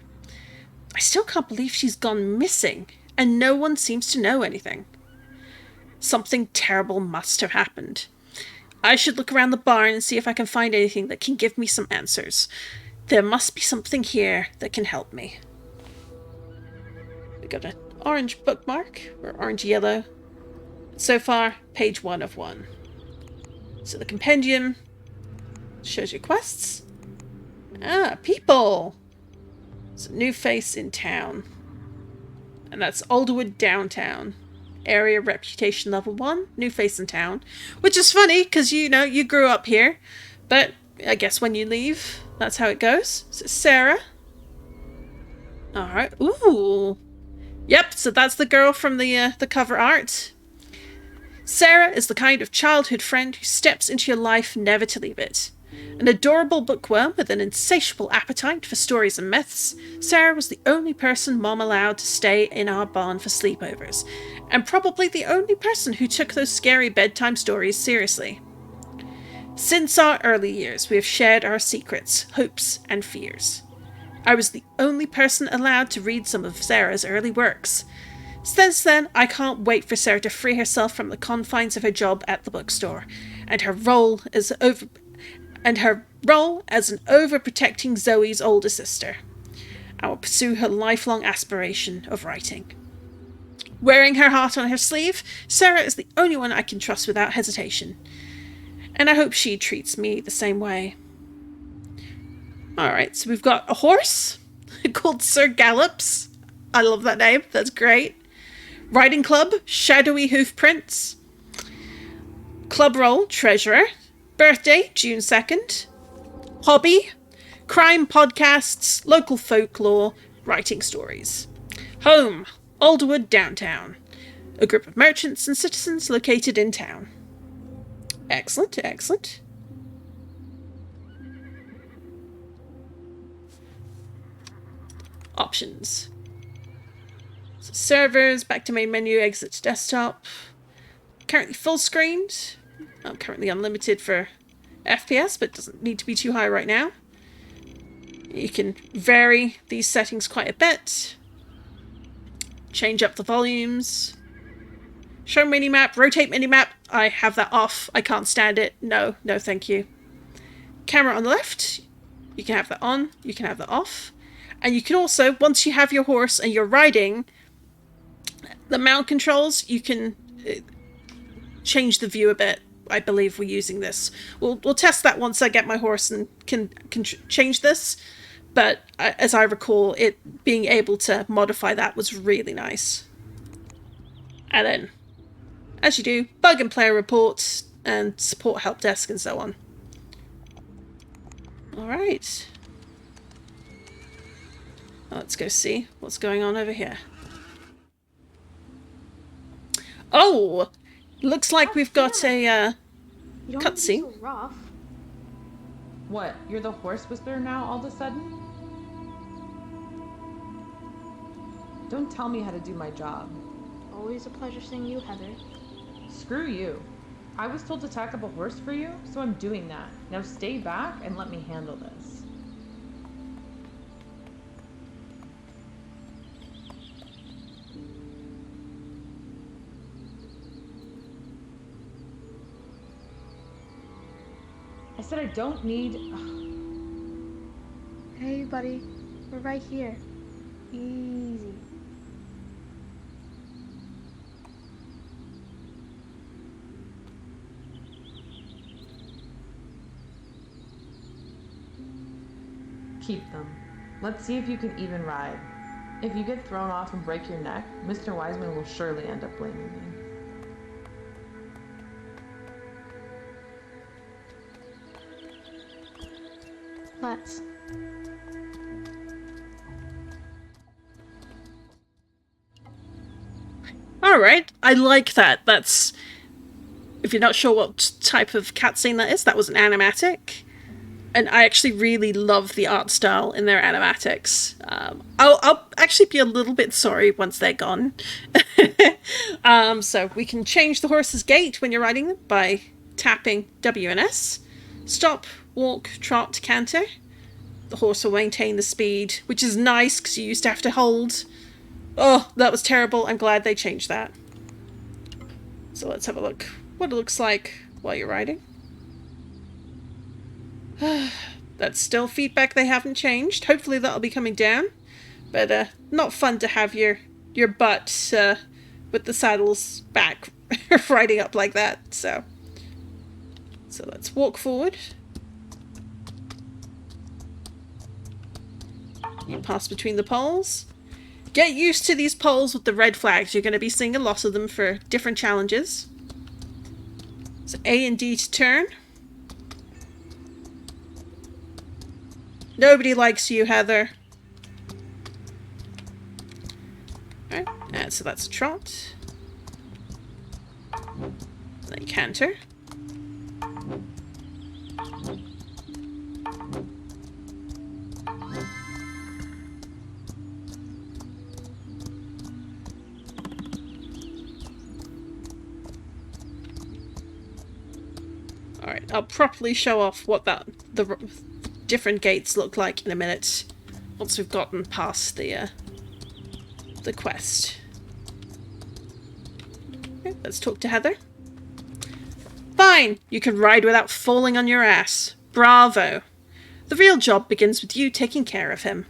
I still can't believe she's gone missing, and no one seems to know anything. Something terrible must have happened. I should look around the barn and see if I can find anything that can give me some answers. There must be something here that can help me. We got an orange bookmark, or orange yellow. So far, page 1 of 1. So the compendium shows your quests. Ah, people! It's a new face in town. And that's Alderwood Downtown. Area reputation level 1. New face in town. Which is funny, because, you know, you grew up here. But I guess when you leave, that's how it goes. So Sarah. Alright. Ooh. Yep, so that's the girl from the cover art. Sarah is the kind of childhood friend who steps into your life never to leave it. An adorable bookworm with an insatiable appetite for stories and myths, Sarah was the only person Mom allowed to stay in our barn for sleepovers, and probably the only person who took those scary bedtime stories seriously. Since our early years, we have shared our secrets, hopes, and fears. I was the only person allowed to read some of Sarah's early works. Since then, I can't wait for Sarah to free herself from the confines of her job at the bookstore, and her role as an overprotecting Zoe's older sister. I will pursue her lifelong aspiration of writing. Wearing her heart on her sleeve, Sarah is the only one I can trust without hesitation. And I hope she treats me the same way. Alright, so we've got a horse called Sir Gallops. I love that name, that's great. Riding club, Shadowy Hoofprints. Club role, Treasurer. Birthday, June 2nd. Hobby, crime podcasts, local folklore, writing stories. Home, Alderwood Downtown. A group of merchants and citizens located in town. Excellent, excellent. Options. So servers, back to main menu, exit to desktop. Currently full screened. I'm currently unlimited for FPS, but it doesn't need to be too high right now. You can vary these settings quite a bit. change up the volumes. Show minimap, rotate minimap. I have that off. I can't stand it. No, no thank you. Camera on the left. You can have that on. You can have that off. And you can also, once you have your horse and you're riding, the mount controls, you can change the view a bit. I believe we're using this. We'll test that once I get my horse and can change this. But as I recall, it being able to modify that was really nice. And then, as you do, bug and player reports and support help desk and so on. Alright. Let's go see what's going on over here. Oh! Looks like we've got a cutscene. So rough. What? You're the horse whisperer now all of a sudden? Don't tell me how to do my job. Always a pleasure seeing you, Heather. Screw you. I was told to tack up a horse for you, so I'm doing that. Now stay back and let me handle this. I said I don't need... Hey, buddy. We're right here. Easy. Keep them. Let's see if you can even ride. If you get thrown off and break your neck, Mr. Wiseman will surely end up blaming me. Let's. Alright, I like that. That's... If you're not sure what type of cutscene that is, that was an animatic. And I actually really love the art style in their animatics. I'll actually be a little bit sorry once they're gone. So we can change the horse's gait when you're riding them by tapping W and S. Stop, walk, trot, canter. The horse will maintain the speed, which is nice because you used to have to hold. Oh, that was terrible. I'm glad they changed that. So let's have a look what it looks like while you're riding. That's still feedback they haven't changed. Hopefully that'll be coming down. But not fun to have your butt with the saddles back riding up like that. So let's walk forward. You pass between the poles. Get used to these poles with the red flags. You're going to be seeing a lot of them for different challenges. So A and D to turn. Nobody likes you, Heather. Alright, and so that's a trot. Then canter. Alright, I'll properly show off what the different gates look like in a minute, once we've gotten past the quest. Okay, let's talk to Heather. Fine, you can ride without falling on your ass. Bravo. The real job begins with you taking care of him.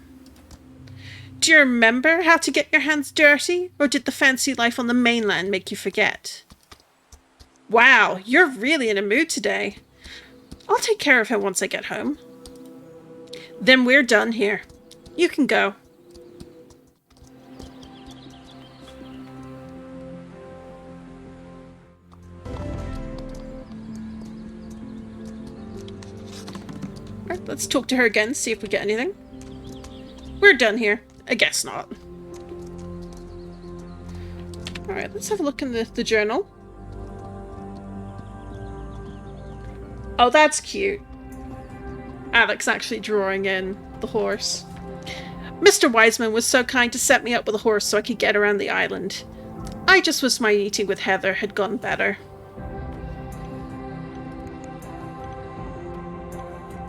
Do you remember how to get your hands dirty, or did the fancy life on the mainland make you forget? Wow, you're really in a mood today. I'll take care of him once I get home. Then we're done here. You can go. Alright, let's talk to her again, see if we get anything. We're done here. I guess not. Alright, let's have a look in the journal. Oh, that's cute. Alex actually drawing in the horse. Mr. Wiseman was so kind to set me up with a horse so I could get around the island. I just wish my meeting with Heather had gone better.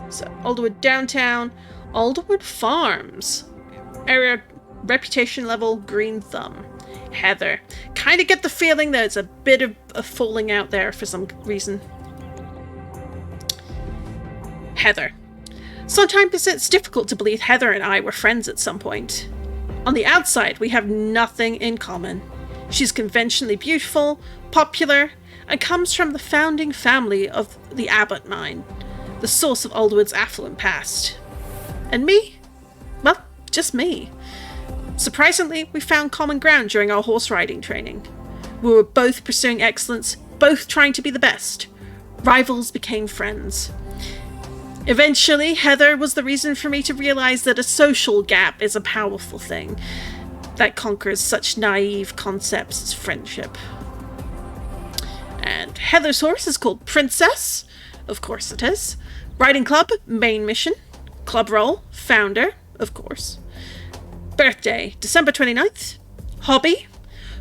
So, Alderwood Downtown, Alderwood Farms. Area reputation level green thumb. Heather. Kind of get the feeling there's a bit of a falling out there for some reason. Heather. Sometimes it's difficult to believe Heather and I were friends at some point. On the outside, we have nothing in common. She's conventionally beautiful, popular, and comes from the founding family of the Abbott mine, the source of Alderwood's affluent past. And me? Well, just me. Surprisingly, we found common ground during our horse riding training. We were both pursuing excellence, both trying to be the best. Rivals became friends. Eventually, Heather was the reason for me to realize that a social gap is a powerful thing that conquers such naive concepts as friendship. And Heather's horse is called Princess. Of course it is. Riding club, main mission. Club role, founder, of course. Birthday, December 29th. Hobby,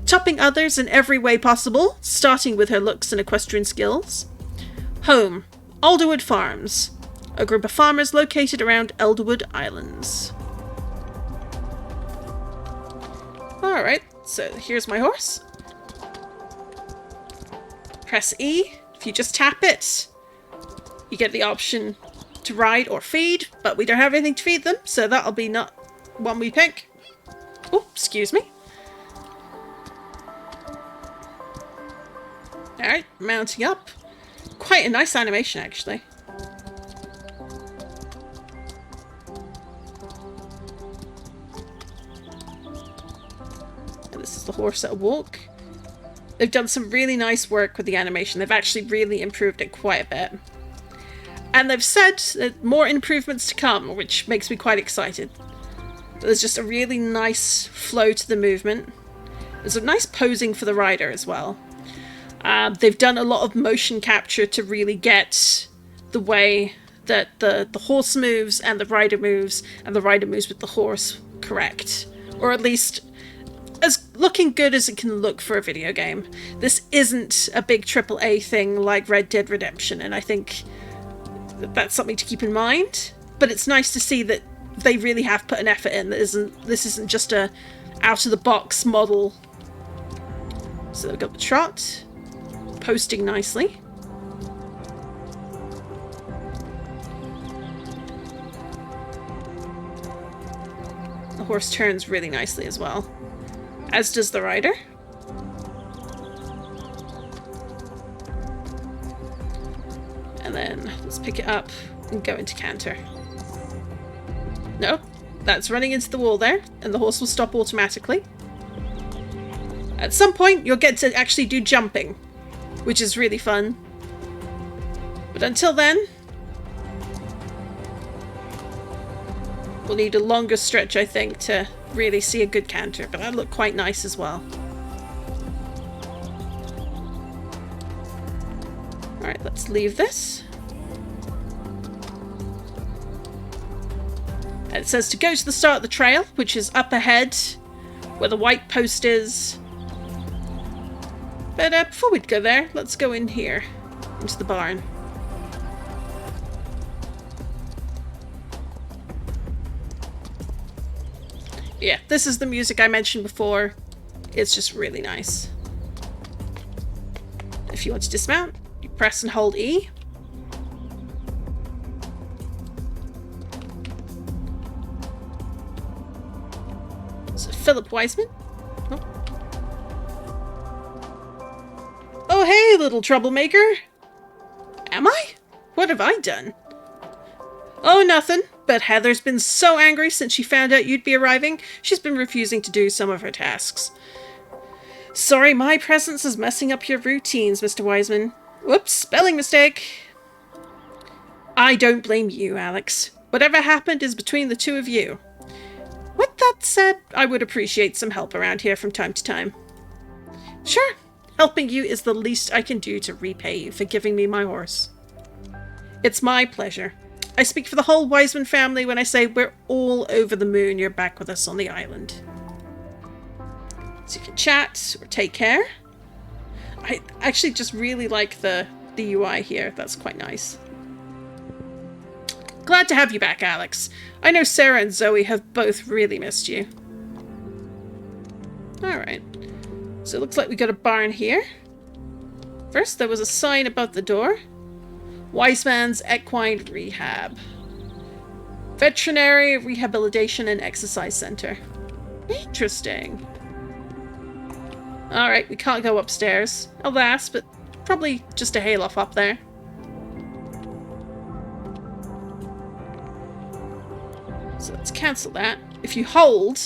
topping others in every way possible, starting with her looks and equestrian skills. Home, Alderwood Farms, a group of farmers located around Elderwood Islands. Alright, so here's my horse. Press E. If you just tap it, you get the option to ride or feed, but we don't have anything to feed them, so that'll be not one we pick. Oh, excuse me. Alright, mounting up. Quite a nice animation, actually. And this is the horse at a walk. They've done some really nice work with the animation. They've actually really improved it quite a bit. And they've said that more improvements to come, which makes me quite excited. There's just a really nice flow to the movement. There's a nice posing for the rider as well. They've done a lot of motion capture to really get the way that the horse moves and the rider moves with the horse correct. Or at least as looking good as it can look for a video game. This isn't a big AAA thing like Red Dead Redemption, and I think that's something to keep in mind. But it's nice to see that they really have put an effort in. This isn't just a out-of-the-box model. So they've got the trot, posting nicely. The horse turns really nicely as well, as does the rider. And then let's pick it up and go into canter. No, that's running into the wall there, and the horse will stop automatically. At some point, you'll get to actually do jumping, which is really fun. But until then, we'll need a longer stretch, I think, to really see a good canter, but that'll look quite nice as well. Alright, let's leave this. And it says to go to the start of the trail, which is up ahead, where the white post is. But before we go there, let's go in here, into the barn. Yeah, this is the music I mentioned before. It's just really nice. If you want to dismount, you press and hold E. So Philip Wiseman. Oh hey, little troublemaker. Am I? What have I done? Oh, nothing. But Heather's been so angry since she found out you'd be arriving, she's been refusing to do some of her tasks. Sorry, my presence is messing up your routines, Mr. Wiseman. Whoops, spelling mistake. I don't blame you, Alex. Whatever happened is between the two of you. With that said, I would appreciate some help around here from time to time. Sure, helping you is the least I can do to repay you for giving me my horse. It's my pleasure. I speak for the whole Wiseman family when I say we're all over the moon you're back with us on the island. So you can chat or take care. I actually just really like the UI here. That's quite nice. Glad to have you back, Alex. I know Sarah and Zoe have both really missed you. Alright. So it looks like we got a barn here. First, there was a sign above the door. Wise Man's Equine Rehab. Veterinary Rehabilitation and Exercise Center. Interesting. Alright, we can't go upstairs. Alas, but probably just a hayloft up there. So let's cancel that. If you hold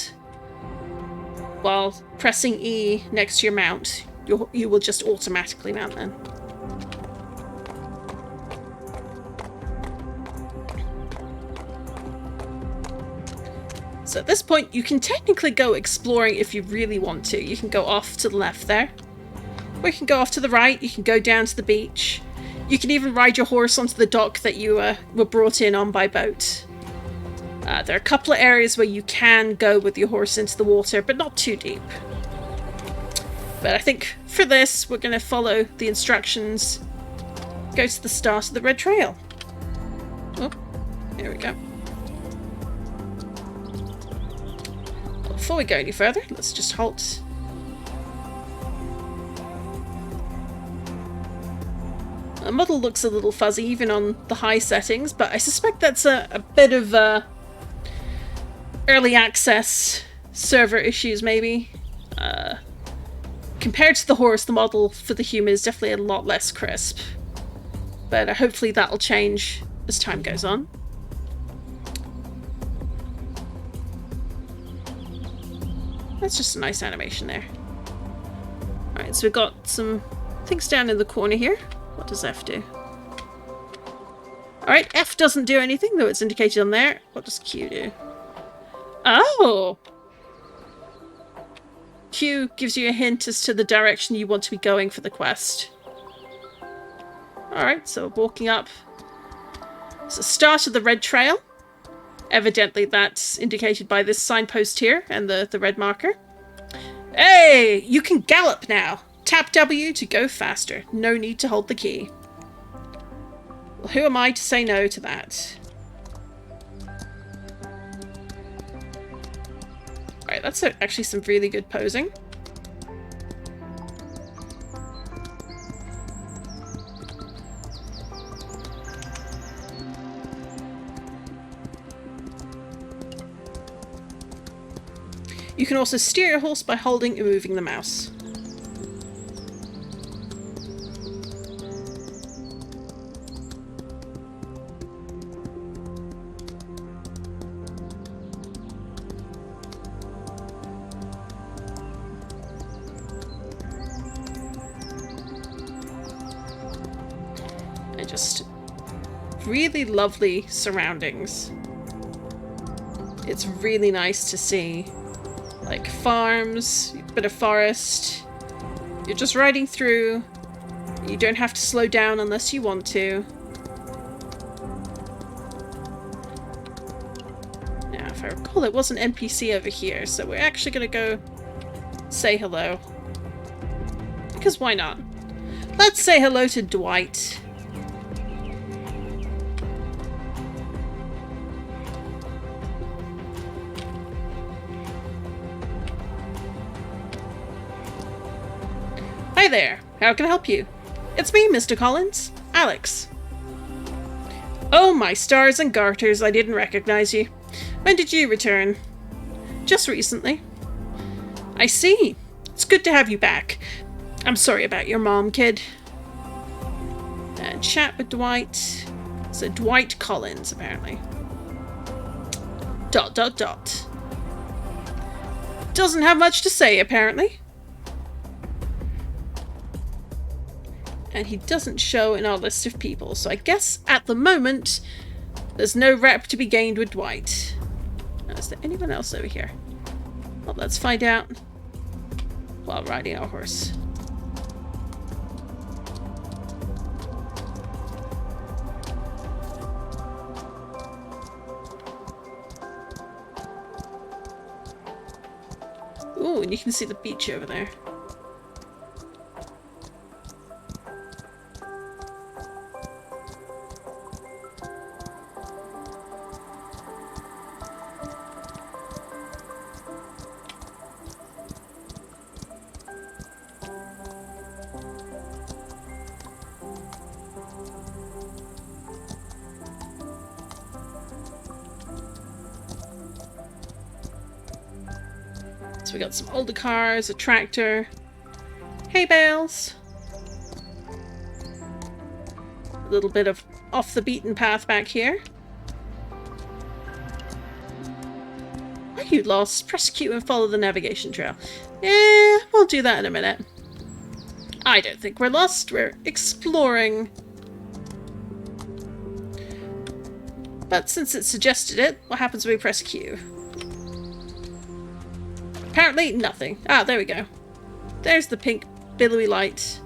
while pressing E next to your mount, you will just automatically mount then. So at this point, you can technically go exploring if you really want to. You can go off to the left there. Or you can go off to the right. You can go down to the beach. You can even ride your horse onto the dock that you were brought in on by boat. There are a couple of areas where you can go with your horse into the water, but not too deep. But I think for this, we're going to follow the instructions. Go to the start of the red trail. Oh, here we go. Before we go any further, let's just halt. The model looks a little fuzzy even on the high settings, but I suspect that's a bit of early access server issues maybe. Compared to the horse, the model for the human is definitely a lot less crisp. But hopefully that'll change as time goes on. That's just a nice animation there. Alright, so we've got some things down in the corner here. What does F do? Alright, F doesn't do anything, though it's indicated on there. What does Q do? Oh! Q gives you a hint as to the direction you want to be going for the quest. Alright, so walking up. It's the start of the red trail. Evidently that's indicated by this signpost here and the red marker. Hey! You can gallop now! Tap W to go faster. No need to hold the key. Well, who am I to say no to that? Alright, that's actually some really good posing. You can also steer your horse by holding and moving the mouse. And just really lovely surroundings. It's really nice to see. Like farms, a bit of forest. You're just riding through. You don't have to slow down unless you want to. Now, if I recall, there was an NPC over here, so we're actually going to go say hello. Because why not? Let's say hello to Dwight. Hi there, how can I help you? It's me, Mr. Collins, Alex. Oh, my stars and garters, I didn't recognize you. When did you return? Just recently. I see. It's good to have you back. I'm sorry about your mom, kid. And chat with Dwight. So Dwight Collins, apparently. ... Doesn't have much to say, apparently. And he doesn't show in our list of people, so I guess at the moment there's no rep to be gained with Dwight. Now, is there anyone else over here? Well, let's find out while riding our horse. Ooh, and you can see the beach over there. So we got some older cars, a tractor, hay bales, a little bit of off the beaten path back here. Are you lost? Press Q and follow the navigation trail. Yeah, we'll do that in a minute. I don't think we're lost. We're exploring. But since it suggested it, what happens when we press Q? Apparently nothing. Ah, there we go. There's the pink billowy light.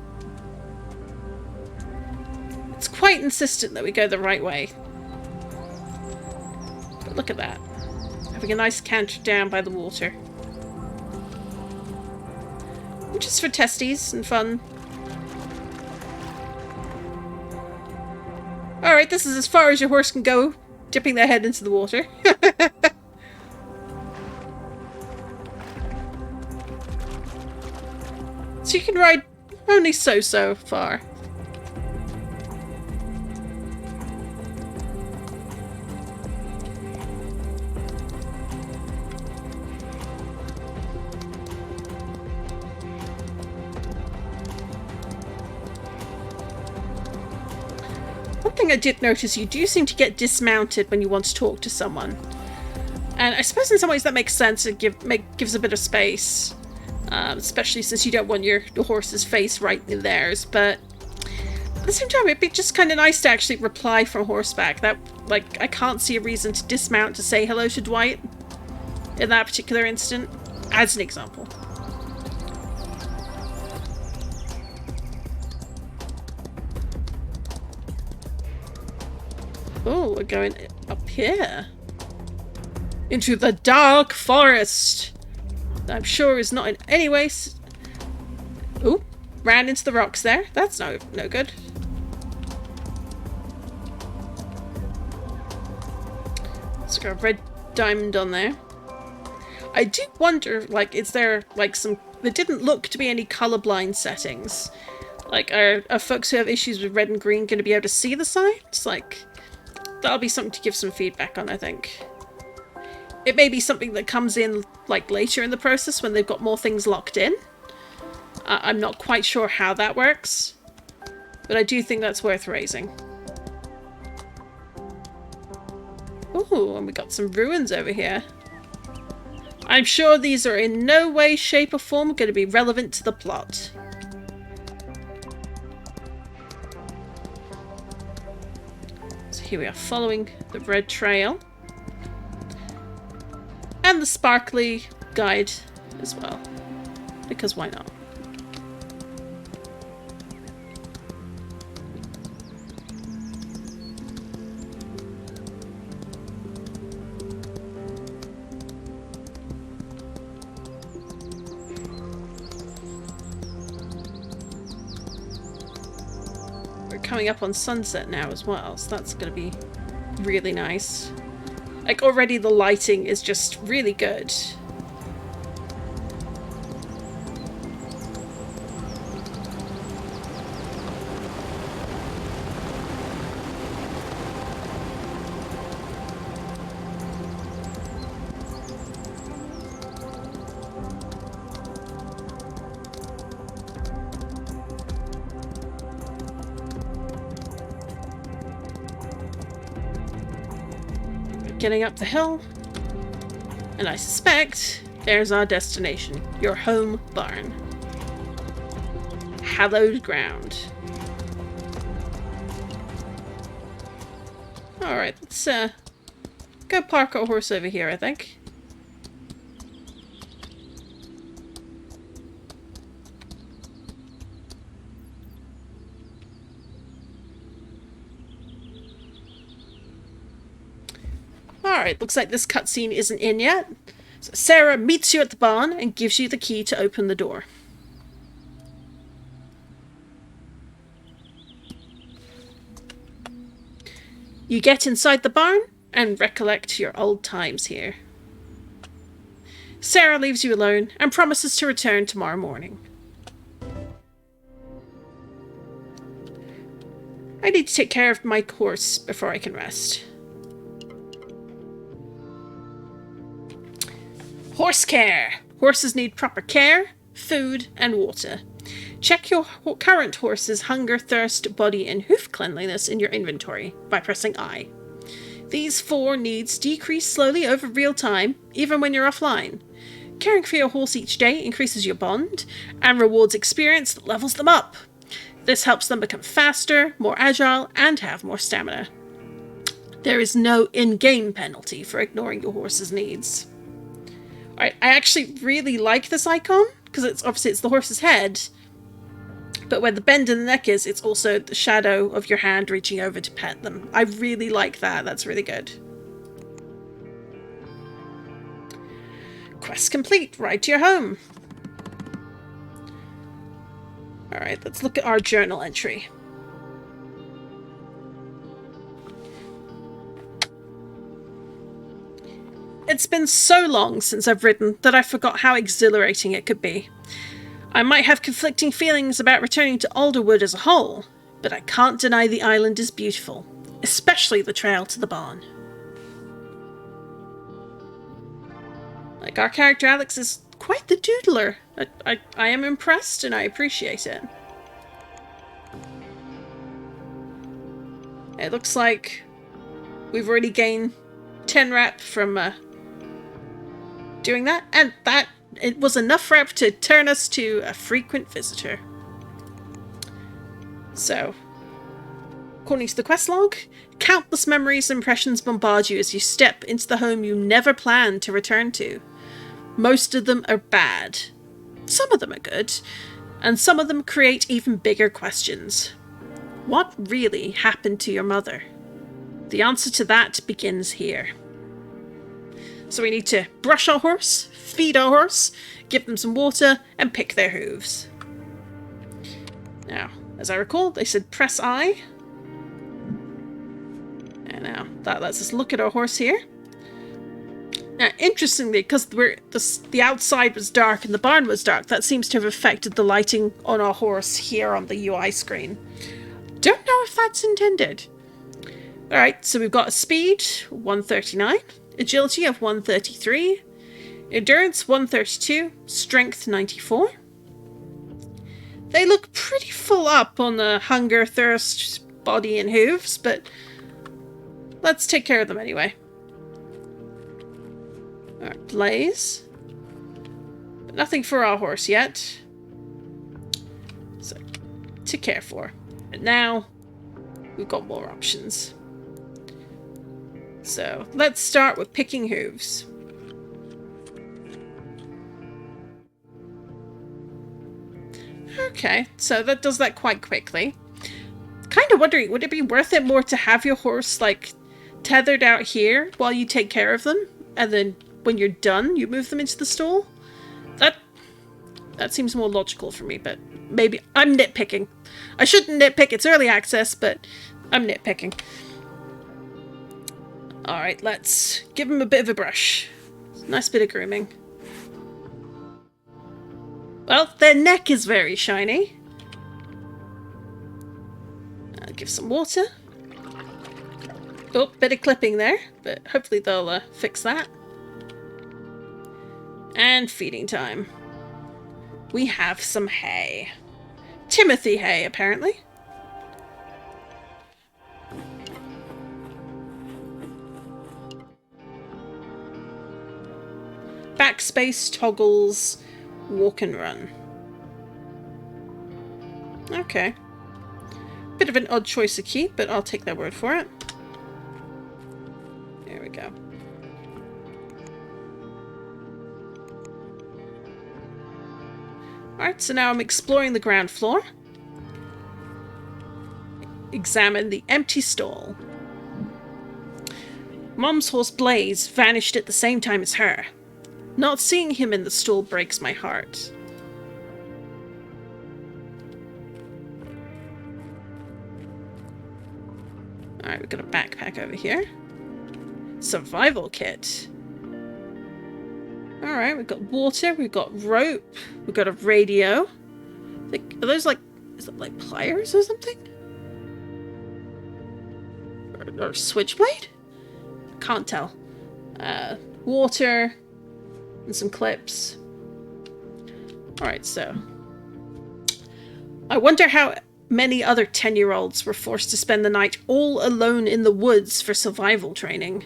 It's quite insistent that we go the right way. But look at that. Having a nice canter down by the water. Which is for testes and fun. Alright, this is as far as your horse can go, dipping their head into the water. So you can ride only so far. One thing I did notice, you do seem to get dismounted when you want to talk to someone. And I suppose in some ways that makes sense. It gives a bit of space. Especially since you don't want your horse's face right in theirs. But at the same time, it'd be just kind of nice to actually reply from horseback. That, like, I can't see a reason to dismount to say hello to Dwight in that particular instant, as an example. Oh, we're going up here. Into the dark forest. I'm sure is not in any way... Ooh, ran into the rocks there. That's no good. It's got a red diamond on there. I do wonder, like, is there, like, some... There didn't look to be any colorblind settings. Like, are folks who have issues with red and green going to be able to see the signs? Like... That'll be something to give some feedback on, I think. It may be something that comes in, like, later in the process when they've got more things locked in. I'm not quite sure how that works. But I do think that's worth raising. Ooh, and we got some ruins over here. I'm sure these are in no way, shape, or form going to be relevant to the plot. Here we are, following the red trail. And the sparkly guide as well. Because why not? Coming up on sunset now as well, so that's going to be really nice. Like, already the lighting is just really good. Getting up the hill, and I suspect there's our destination, your home barn. Hallowed ground. Alright, let's go park our horse over here, I think. Alright, looks like this cutscene isn't in yet. So Sarah meets you at the barn and gives you the key to open the door. You get inside the barn and recollect your old times here. Sarah leaves you alone and promises to return tomorrow morning. I need to take care of my horse before I can rest. Horse care! Horses need proper care, food, and water. Check your current horse's hunger, thirst, body, and hoof cleanliness in your inventory by pressing I. These 4 needs decrease slowly over real time, even when you're offline. Caring for your horse each day increases your bond, and rewards experience that levels them up. This helps them become faster, more agile, and have more stamina. There is no in-game penalty for ignoring your horse's needs. Alright, I actually really like this icon, because it's the horse's head, but where the bend in the neck is, it's also the shadow of your hand reaching over to pet them. I really like that. That's really good. Quest complete. Ride to your home. Alright, let's look at our journal entry. It's been so long since I've ridden that I forgot how exhilarating it could be. I might have conflicting feelings about returning to Alderwood as a whole, but I can't deny the island is beautiful, especially the trail to the barn. Like, our character Alex is quite the doodler. I am impressed and I appreciate it. It looks like we've already gained 10 rep from doing that, and that it was enough rep to turn us to a frequent visitor. So, according to the quest log, countless memories and impressions bombard you as you step into the home you never planned to return to. Most of them are bad. Some of them are good, and some of them create even bigger questions. What really happened to your mother? The answer to that begins here. So we need to brush our horse, feed our horse, give them some water, and pick their hooves. Now, as I recall, they said press I. And now, that lets us look at our horse here. Now, interestingly, because the outside was dark and the barn was dark, that seems to have affected the lighting on our horse here on the UI screen. Don't know if that's intended. Alright, so we've got a speed, 139. Agility of 133, endurance 132, strength 94. They look pretty full up on the hunger, thirst, body, and hooves, but let's take care of them anyway. Alright, Blaze. But nothing for our horse yet. So, to care for. And now, we've got more options. So, let's start with picking hooves. Okay, so that does that quite quickly. Kind of wondering, would it be worth it more to have your horse, like, tethered out here while you take care of them? And then, when you're done, you move them into the stall? That seems more logical for me, but maybe I'm nitpicking. I shouldn't nitpick, it's early access, but I'm nitpicking. Alright, let's give them a bit of a brush. Nice bit of grooming. Well, their neck is very shiny. I'll give some water. Oh, bit of clipping there, but hopefully they'll fix that. And feeding time. We have some hay. Timothy hay, apparently. Backspace toggles walk and run. Okay. Bit of an odd choice of key, but I'll take their word for it. There we go. Alright, so now I'm exploring the ground floor. Examine the empty stall. Mom's horse Blaze vanished at the same time as her. Not seeing him in the stall breaks my heart. Alright, we've got a backpack over here. Survival kit. Alright, we've got water, we've got rope, we've got a radio. Are those like, is it like pliers or something? Or switchblade? Can't tell. Water. And some clips. Alright, so. I wonder how many other 10-year-olds were forced to spend the night all alone in the woods for survival training.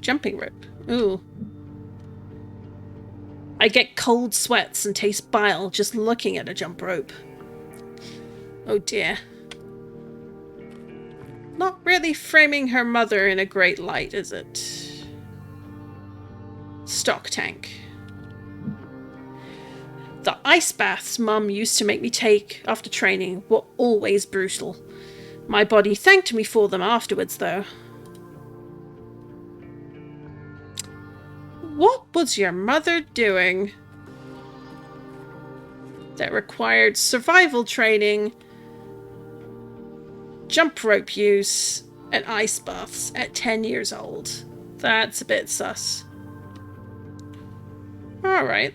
Jumping rope. Ooh. I get cold sweats and taste bile just looking at a jump rope. Oh dear. Not really framing her mother in a great light, is it? Stock tank. The ice baths Mum used to make me take after training were always brutal. My body thanked me for them afterwards, though. What was your mother doing that required survival training, jump rope use, and ice baths at 10 years old? That's a bit sus. Alright.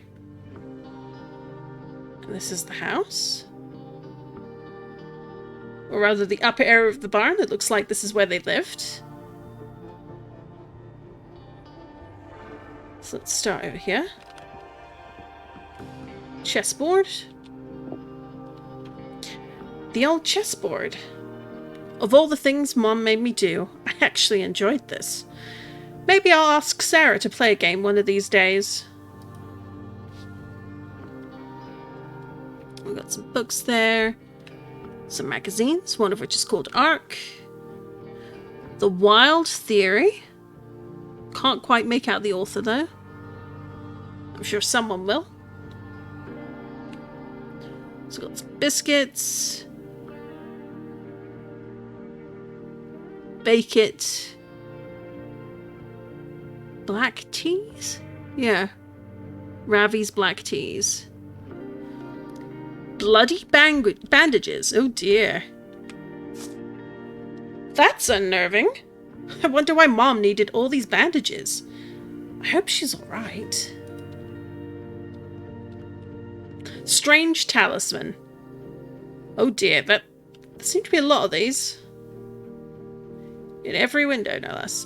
This is the house. Or rather, the upper area of the barn. It looks like this is where they lived. So let's start over here. Chessboard. The old chessboard. Of all the things Mom made me do, I actually enjoyed this. Maybe I'll ask Sarah to play a game one of these days. We've got some books there. Some magazines, one of which is called Arc. The Wild Theory. Can't quite make out the author though. I'm sure someone will. So we've got some biscuits. Bake It. Black teas? Yeah. Ravi's black teas. Bloody bandages. Oh dear. That's unnerving. I wonder why Mom needed all these bandages. I hope she's alright. Strange talisman. Oh dear, there seem to be a lot of these. In every window, no less.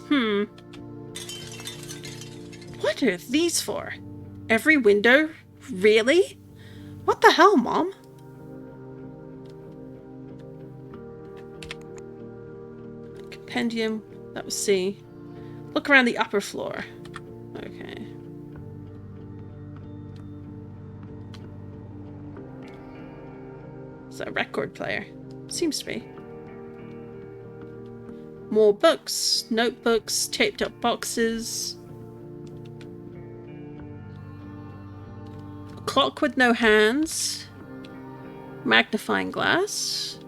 What are these for? Every window? Really? What the hell, Mom? Compendium. That was C. Look around the upper floor. Okay. Is that a record player? Seems to be. More books, notebooks, taped up boxes. A clock with no hands. Magnifying glass.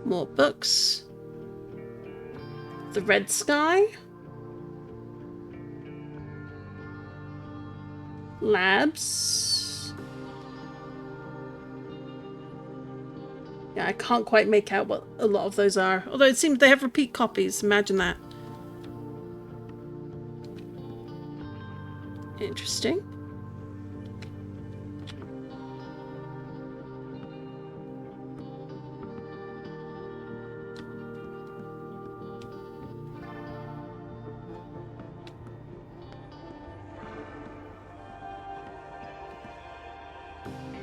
More books. The red sky. Labs. Yeah, I can't quite make out what a lot of those are. Although it seems they have repeat copies. Imagine that. Interesting.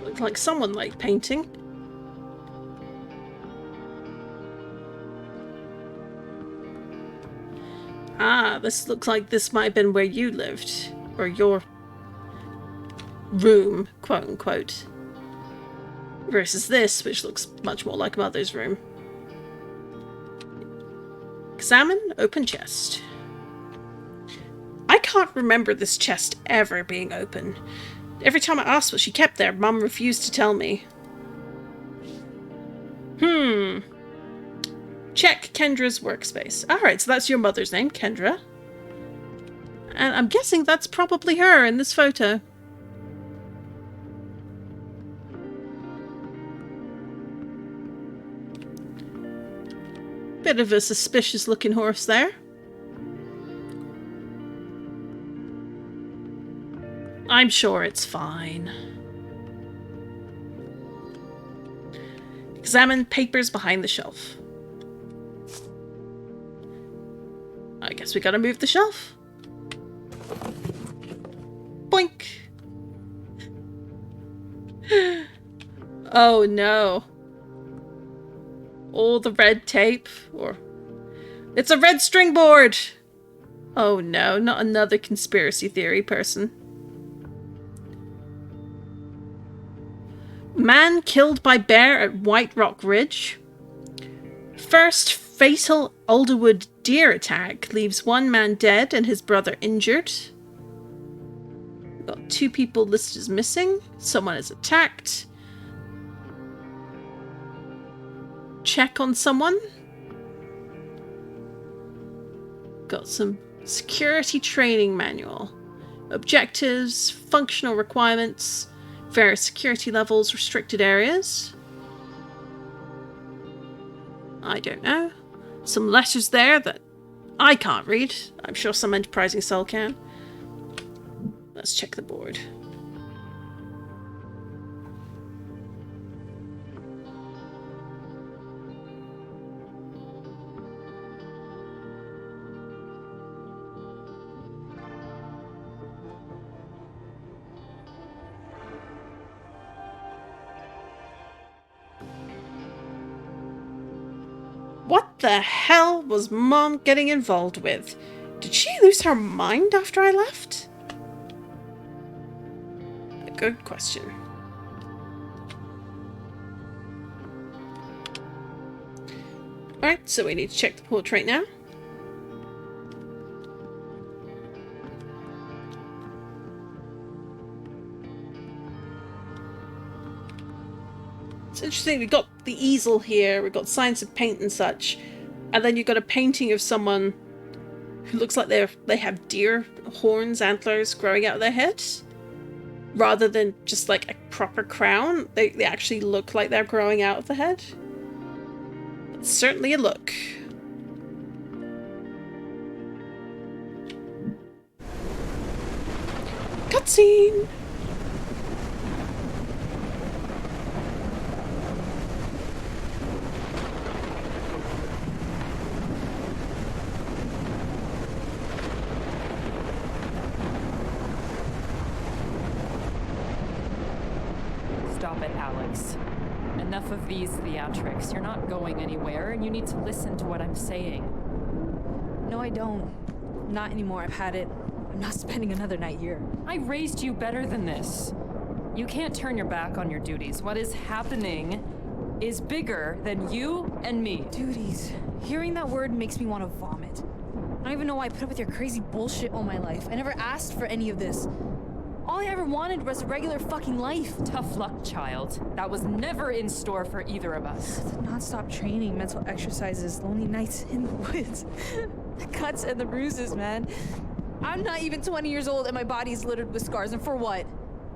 Looks like someone liked painting. Ah, this looks like this might have been where you lived. Or your room, quote unquote. Versus this, which looks much more like Mother's room. Examine open chest. I can't remember this chest ever being open. Every time I asked what she kept there, Mum refused to tell me. Check Kendra's workspace. Alright, so that's your mother's name, Kendra. And I'm guessing that's probably her in this photo. Bit of a suspicious looking horse there. I'm sure it's fine. Examine papers behind the shelf. I guess we gotta move the shelf. Boink! Oh no. All the red tape, or... It's a red string board! Oh no, not another conspiracy theory person. Man killed by bear at White Rock Ridge. First fatal Alderwood deer attack leaves one man dead and his brother injured. We've got 2 people listed as missing. Someone is attacked. Check on someone. Got some security training manual. Objectives, functional requirements, various security levels, restricted areas. I don't know. Some letters there that I can't read. I'm sure some enterprising soul can. Let's check the board. What the hell was Mom getting involved with? Did she lose her mind after I left? A good question. Alright, so we need to check the portrait now. It's interesting, we've got the easel here, we've got signs of paint and such, and then you've got a painting of someone who looks like they have deer horns, antlers growing out of their head. Rather than just like a proper crown, they actually look like they're growing out of the head. It's certainly a look. Cutscene! Stop it, Alex. Enough of these theatrics. You're not going anywhere, and you need to listen to what I'm saying. No, I don't. Not anymore. I've had it. I'm not spending another night here. I raised you better than this. You can't turn your back on your duties. What is happening is bigger than you and me. Duties. Hearing that word makes me want to vomit. I don't even know why I put up with your crazy bullshit all my life. I never asked for any of this. All I ever wanted was a regular fucking life. Tough luck, child. That was never in store for either of us. Non-stop training, mental exercises, lonely nights in the woods. The cuts and the bruises, man. I'm not even 20 years old and my body's littered with scars. And for what?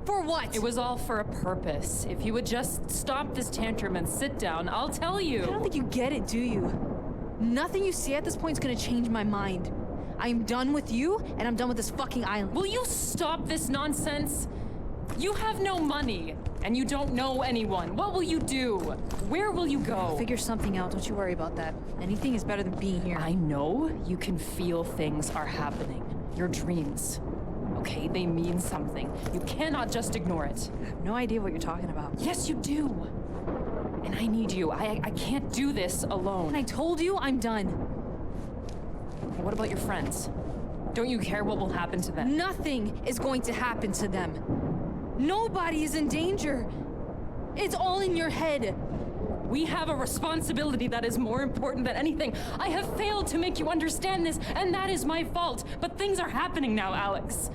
For what? It was all for a purpose. If you would just stop this tantrum and sit down, I'll tell you. I don't think you get it, do you? Nothing you say at this point is gonna change my mind. I'm done with you, and I'm done with this fucking island. Will you stop this nonsense? You have no money, and you don't know anyone. What will you do? Where will you go? I'll figure something out, don't you worry about that. Anything is better than being here. I know you can feel things are happening. Your dreams. Okay, they mean something. You cannot just ignore it. I have no idea what you're talking about. Yes, you do. And I need you. I can't do this alone. And I told you, I'm done. What about your friends? Don't you care what will happen to them? Nothing is going to happen to them. Nobody is in danger. It's all in your head. We have a responsibility that is more important than anything. I have failed to make you understand this, and that is my fault. But things are happening now, Alex.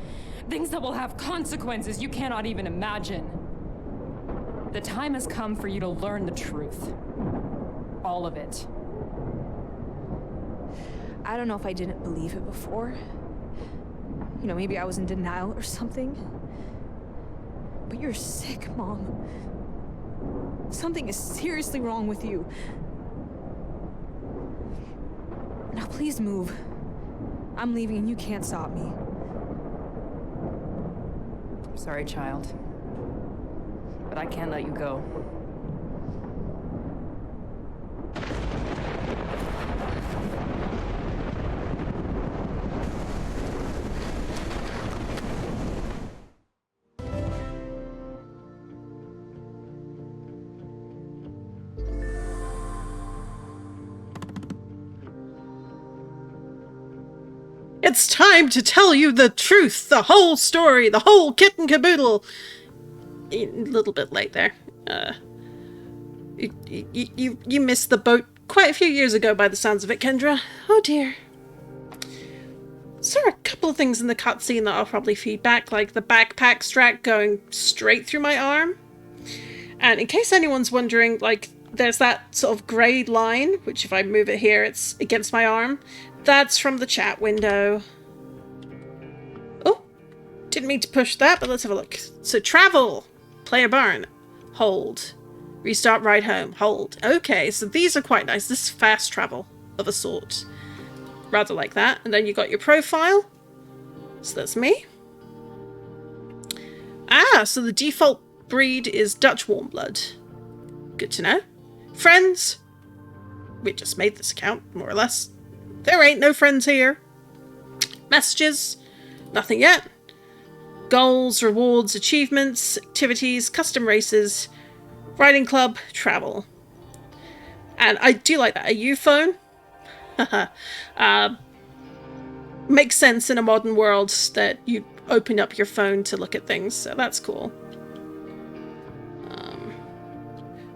Things that will have consequences you cannot even imagine. The time has come for you to learn the truth. All of it. I don't know if I didn't believe it before. You know, maybe I was in denial or something. But you're sick, Mom. Something is seriously wrong with you. Now please move. I'm leaving and you can't stop me. I'm sorry, child. But I can't let you go. it's time to tell you the truth, the whole story, the whole kit and caboodle. A little bit late there. You missed the boat quite a few years ago by the sounds of it, Kendra. Oh dear. So there are a couple of things in the cutscene that I'll probably feed back, like the backpack strap going straight through my arm. And in case anyone's wondering, like, there's that sort of grey line, which if I move it here, it's against my arm. That's from the chat window. Oh, didn't mean to push that, but let's have a look. So travel, player barn, hold, restart ride home, hold. Okay, so these are quite nice. This is fast travel of a sort. Rather like that. And then you got your profile. So that's me. Ah, so the default breed is Dutch warm blood. Good to know. Friends. We just made this account, more or less. There ain't no friends here. Messages. Nothing yet. Goals, rewards, achievements, activities, custom races, riding club, travel. And I do like that. A U-phone. Makes sense in a modern world that you open up your phone to look at things, so that's cool.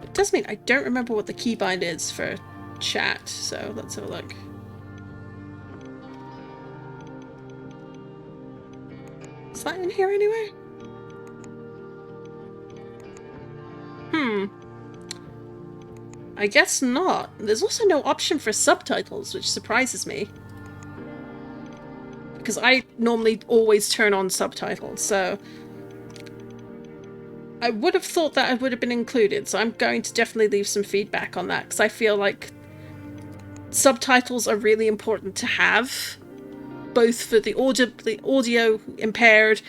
It does mean I don't remember what the keybind is for chat, so let's have a look. Is that in here anywhere? I guess not. There's also no option for subtitles, which surprises me. Because I normally always turn on subtitles, so I would have thought that it would have been included, so I'm going to definitely leave some feedback on that, because I feel like subtitles are really important to have, both for the audio impaired.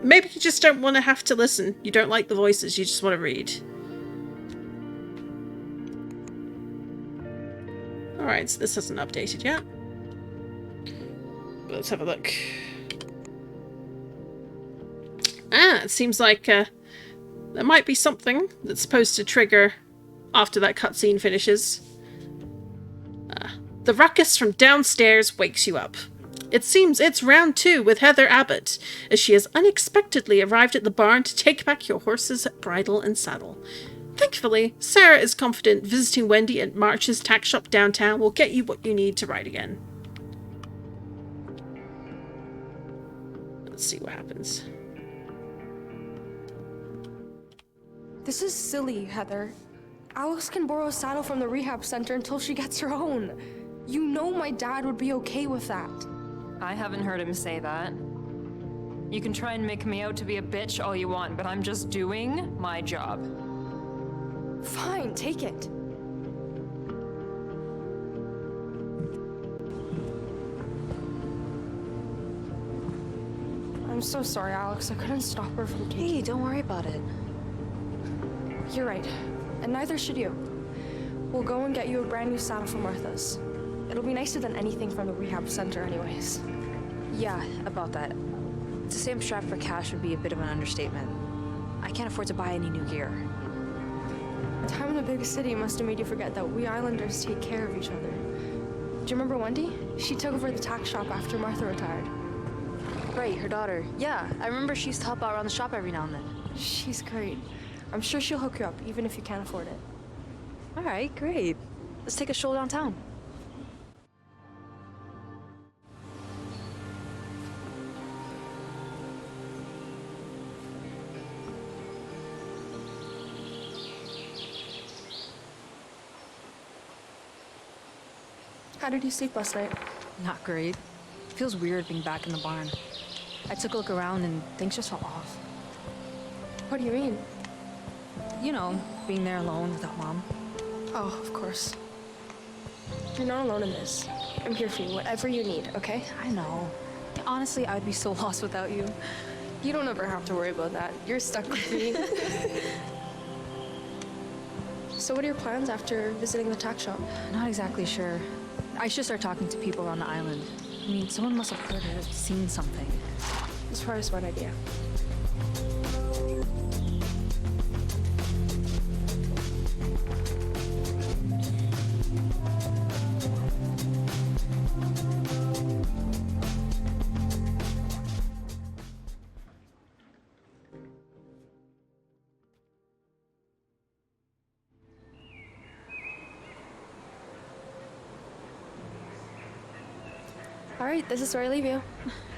Maybe you just don't want to have to listen. You don't like the voices, you just want to read. Alright, so this hasn't updated yet. Let's have a look. Ah, it seems like there might be something that's supposed to trigger after that cutscene finishes. The ruckus from downstairs wakes you up. It seems it's round 2 with Heather Abbott, as she has unexpectedly arrived at the barn to take back your horse's bridle and saddle. Thankfully, Sarah is confident visiting Wendy at March's tack shop downtown will get you what you need to ride again. Let's see what happens. This is silly, Heather. Alex can borrow a saddle from the rehab center until she gets her own. You know my dad would be okay with that. I haven't heard him say that. You can try and make me out to be a bitch all you want, but I'm just doing my job. Fine, take it. I'm so sorry, Alex. I couldn't stop her from taking... Hey, don't worry about it. You're right. And neither should you. We'll go and get you a brand new saddle from Martha's. It'll be nicer than anything from the rehab center anyways. Yeah, about that. To say I'm strapped for cash would be a bit of an understatement. I can't afford to buy any new gear. Time in the big city must have made you forget that we Islanders take care of each other. Do you remember Wendy? She took over the tack shop after Martha retired. Right, her daughter. Yeah, I remember she used to help out around the shop every now and then. She's great. I'm sure she'll hook you up, even if you can't afford it. All right, great. Let's take a stroll downtown. How did you sleep last night? Not great. Feels weird being back in the barn. I took a look around and things just felt off. What do you mean? You know, being there alone without Mom. Oh, of course. You're not alone in this. I'm here for you, whatever you need, okay? I know. Honestly, I would be so lost without you. You don't ever have to worry about that. You're stuck with me. So what are your plans after visiting the tack shop? Not exactly sure. I should start talking to people around the island. I mean, someone must have heard or seen something. That's probably a smart idea. All right, this is where I leave you.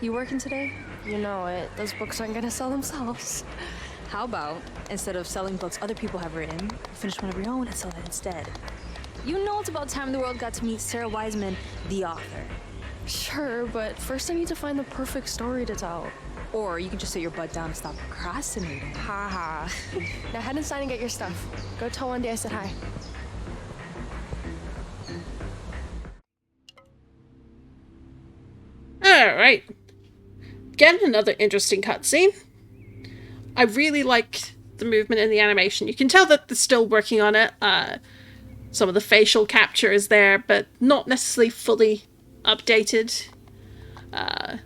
You working today? You know it. Those books aren't gonna sell themselves. How about, instead of selling books other people have written, finish one of your own and sell that instead? You know it's about time the world got to meet Sarah Wiseman, the author. Sure, but first I need to find the perfect story to tell. Or you can just sit your butt down and stop procrastinating. Haha. Now head inside and get your stuff. Go tell Wendy I said hi. Alright. Again, another interesting cutscene. I really like the movement and the animation. You can tell that they're still working on it. Some of the facial capture is there, but not necessarily fully updated. But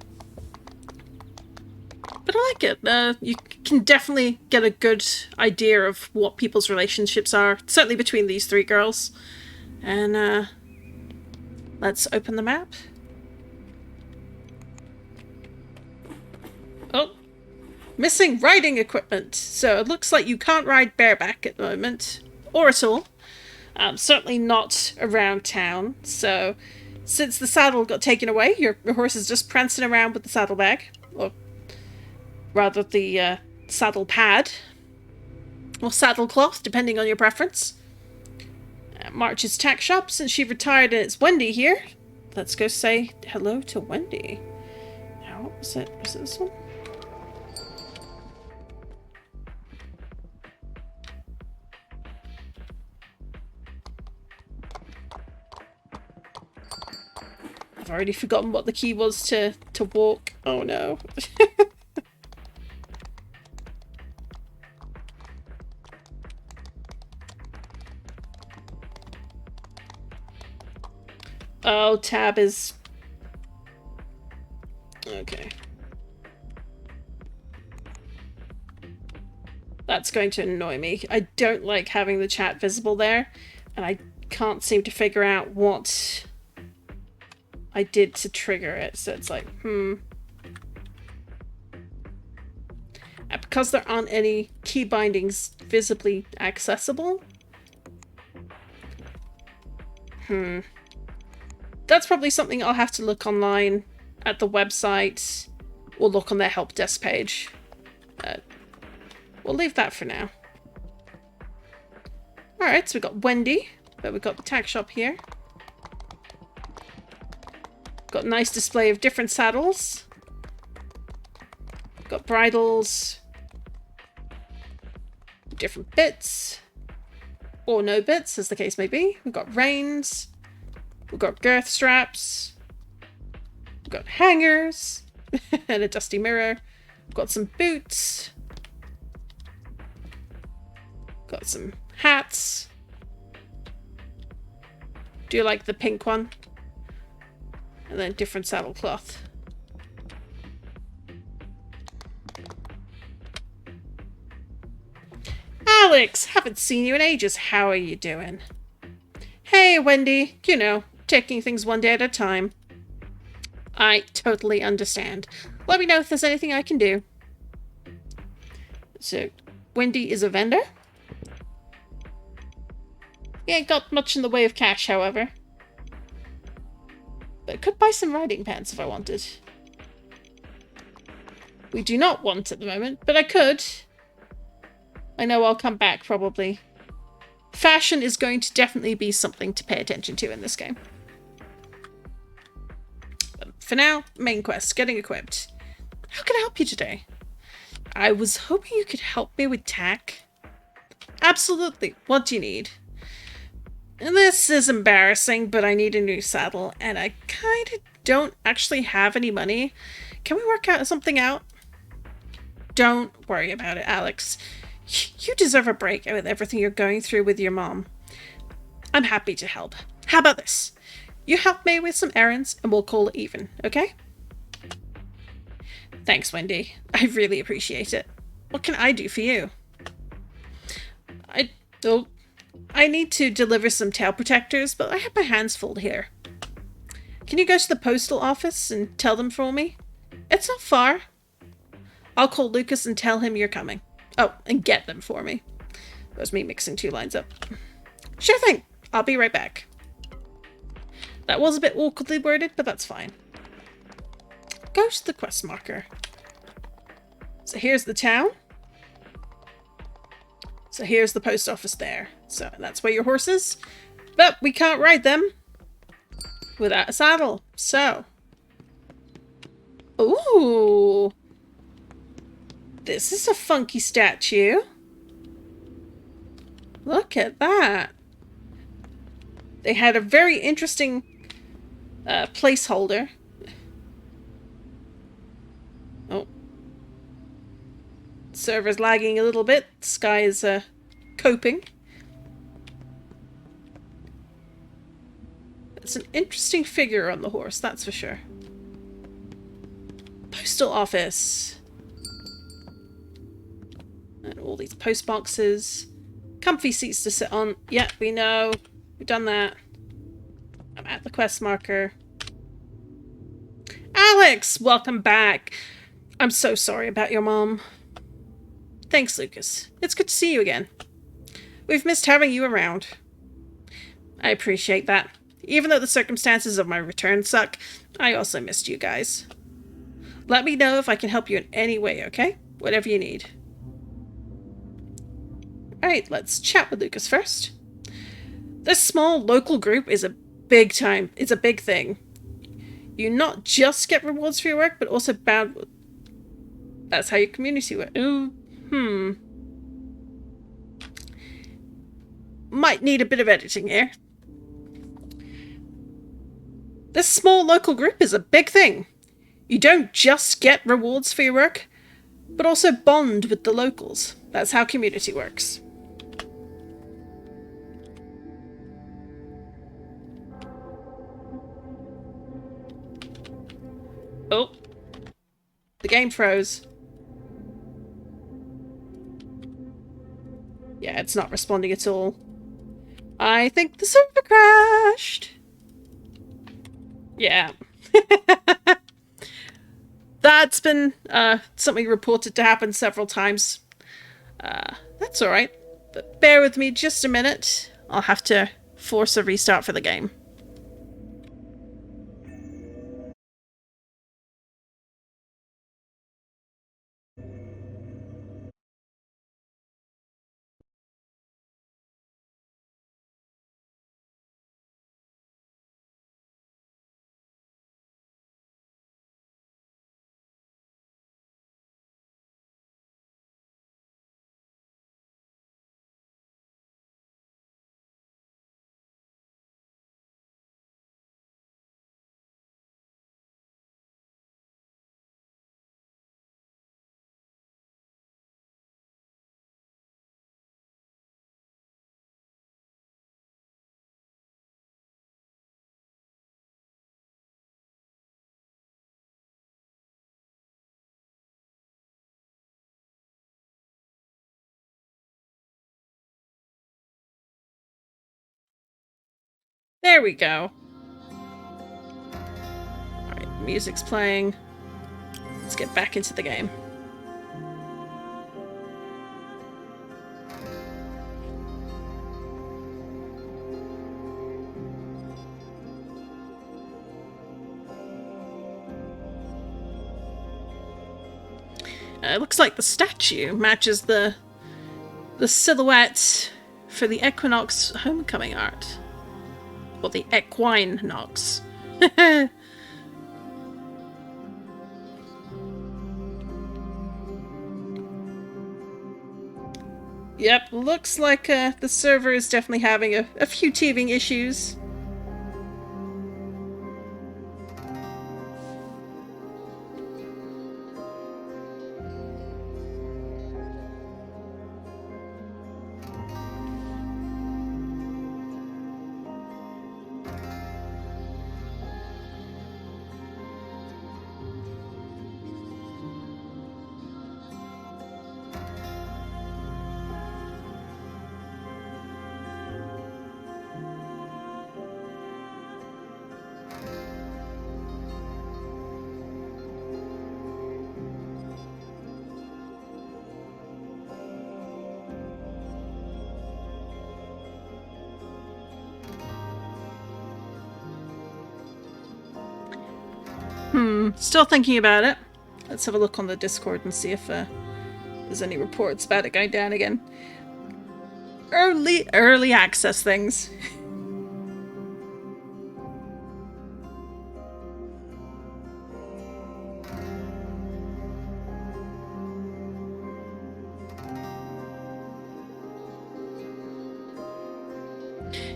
I like it. You can definitely get a good idea of what people's relationships are, certainly between these three girls. And let's open the map. Oh, missing riding equipment. So it looks like you can't ride bareback at the moment, or at all. Certainly not around town. So since the saddle got taken away, your horse is just prancing around with the saddlebag, or rather the saddle pad, or saddlecloth, depending on your preference. March's tack shop, since she retired and it's Wendy here. Let's go say hello to Wendy. Now, what was it? Was it this one? I've already forgotten what the key was to walk. Oh no. Oh, tab is... Okay. That's going to annoy me. I don't like having the chat visible there, and I can't seem to figure out what I did to trigger it, so it's like, And because there aren't any key bindings visibly accessible, that's probably something I'll have to look online at the website or look on their help desk page. We'll leave that for now. Alright, so we've got Wendy, but we've got the tack shop here. Got a nice display of different saddles. Got bridles. Different bits. Or no bits, as the case may be. We've got reins. We've got girth straps. We've got hangers. And a dusty mirror. We've got some boots. Got some hats. Do you like the pink one? And then different saddlecloth. Alex! Haven't seen you in ages. How are you doing? Hey, Wendy. You know, taking things one day at a time. I totally understand. Let me know if there's anything I can do. So, Wendy is a vendor? He ain't got much in the way of cash, however. But I could buy some riding pants if I wanted. We do not want at the moment, but I could. I know I'll come back, probably. Fashion is going to definitely be something to pay attention to in this game. But for now, main quest, getting equipped. How can I help you today? I was hoping you could help me with tack. Absolutely. What do you need? This is embarrassing, but I need a new saddle, and I kind of don't actually have any money. Can we work something out? Don't worry about it, Alex. You deserve a break with everything you're going through with your mom. I'm happy to help. How about this? You help me with some errands, and we'll call it even, okay? Thanks, Wendy. I really appreciate it. What can I do for you? I need to deliver some tail protectors, but I have my hands full here. Can you go to the postal office and tell them for me? It's not far. I'll call Lucas and tell him you're coming. Oh, and get them for me. That was me mixing two lines up. Sure thing. I'll be right back. That was a bit awkwardly worded, but that's fine. go to the quest marker. So here's the town. So here's the post office there. So that's where your horse is. But we can't ride them without a saddle. So. Ooh. This is a funky statue. Look at that. They had a very interesting placeholder. Oh. Server's lagging a little bit. Sky is coping. It's an interesting figure on the horse, that's for sure. Postal office. And all these post boxes. Comfy seats to sit on. Yeah, we know. We've done that. I'm at the quest marker. Alex! Welcome back. I'm so sorry about your mom. Thanks, Lucas. It's good to see you again. We've missed having you around. I appreciate that. Even though the circumstances of my return suck, I also missed you guys. Let me know if I can help you in any way, okay? Whatever you need. Alright, let's chat with Lucas first. This small local group is a big thing. You not just get rewards for your work, but also bound. That's how your community works. Ooh, Might need a bit of editing here. This small local group is a big thing. You don't just get rewards for your work, but also bond with the locals. That's how community works. Oh. The game froze. Yeah, it's not responding at all. I think the server crashed. Yeah. That's been something reported to happen several times. That's alright. But bear with me just a minute. I'll have to force a restart for the game. There we go. Alright, music's playing. Let's get back into the game. It looks like the statue matches the silhouette for the Equinox Homecoming art. Or the Equinox. Yep, looks like the server is definitely having a few teething issues. Still thinking about it. Let's have a look on the Discord and see if there's any reports about it going down again. Early access things.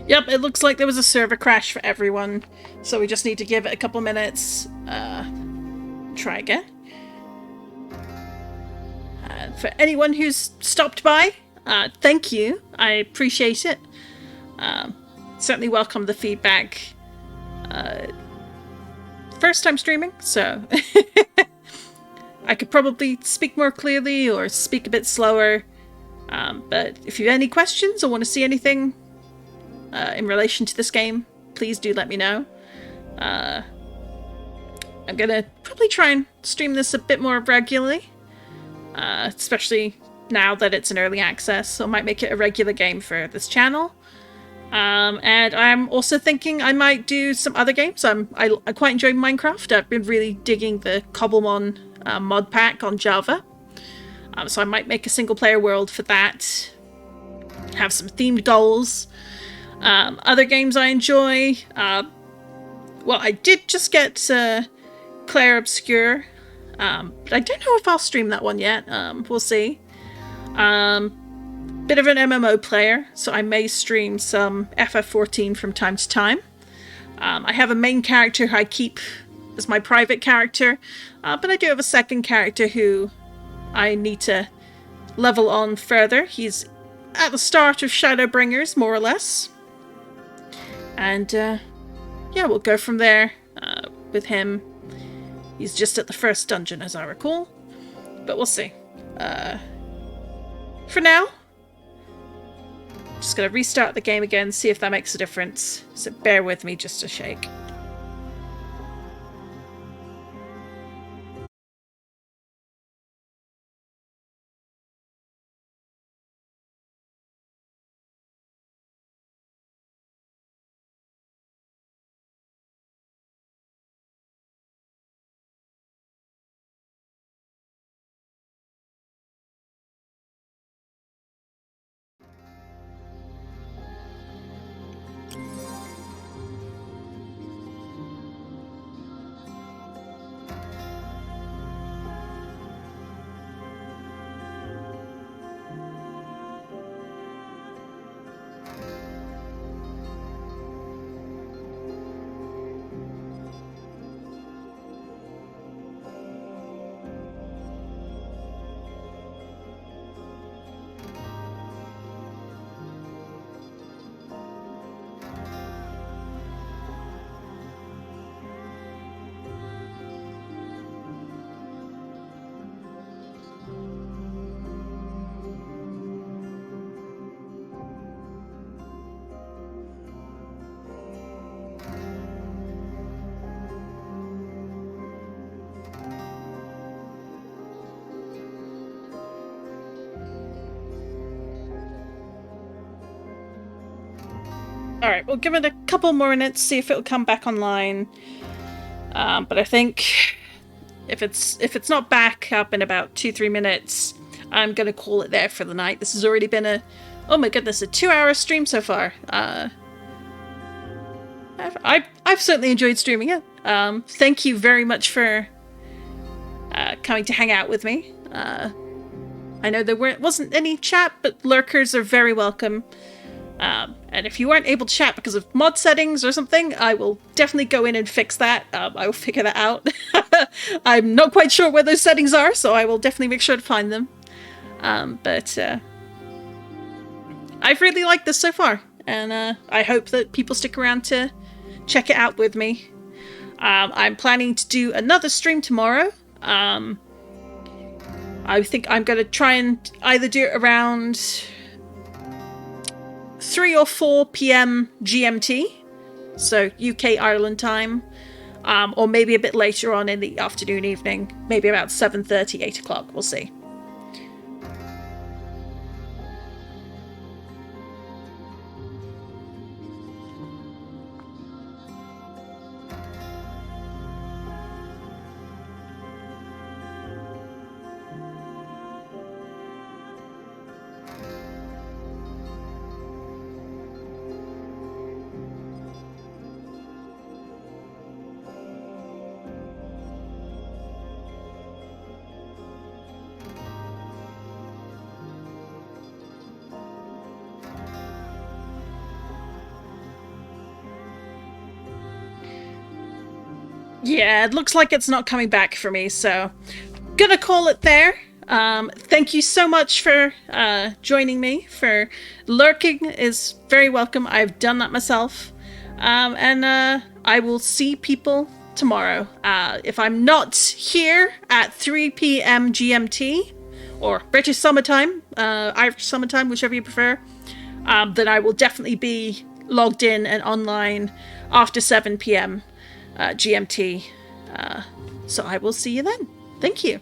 Yep, it looks like there was a server crash for everyone, so we just need to give it a couple minutes. Try again. For anyone who's stopped by, thank you. I appreciate it. Certainly welcome the feedback. First time streaming, so I could probably speak more clearly or speak a bit slower. But if you have any questions or want to see anything in relation to this game, please do let me know. I'm gonna probably try and stream this a bit more regularly, especially now that it's in early access, so I might make it a regular game for this channel. And I'm also thinking I might do some other games. I quite enjoy Minecraft. I've been really digging the Cobblemon mod pack on Java. So I might make a single player world for that. Have some themed goals. Other games I enjoy. Well, I did just get Claire Obscure. But I don't know if I'll stream that one yet. We'll see. Bit of an MMO player, so I may stream some FF14 from time to time. I have a main character who I keep as my private character, but I do have a second character who I need to level on further. He's at the start of Shadowbringers, more or less. And yeah, we'll go from there with him. He's just at the first dungeon, as I recall. But we'll see. For now, just gonna restart the game again, see if that makes a difference. So bear with me just a shake. Alright, we'll give it a couple more minutes, see if it'll come back online. But I think if it's not back up in about 2-3 minutes, I'm gonna call it there for the night. This has already been oh my goodness, a 2-hour stream so far. I've certainly enjoyed streaming it. Thank you very much for coming to hang out with me. I know there wasn't any chat, but lurkers are very welcome. And if you weren't able to chat because of mod settings or something, I will definitely go in and fix that. I will figure that out. I'm not quite sure where those settings are, so I will definitely make sure to find them. But I've really liked this so far, and I hope that people stick around to check it out with me. I'm planning to do another stream tomorrow. I think I'm going to try and either do it around 3 or 4 p.m. GMT, so UK Ireland time, or maybe a bit later on in the afternoon, evening, maybe about 7:30, 8 o'clock, we'll see. Yeah, it looks like it's not coming back for me, so gonna call it there. Thank you so much for joining me. For lurking is very welcome. I've done that myself. And I will see people tomorrow. If I'm not here at 3 p.m. GMT, or British Summertime, Irish Summertime, whichever you prefer, then I will definitely be logged in and online after 7 p.m. GMT. So I will see you then. Thank you.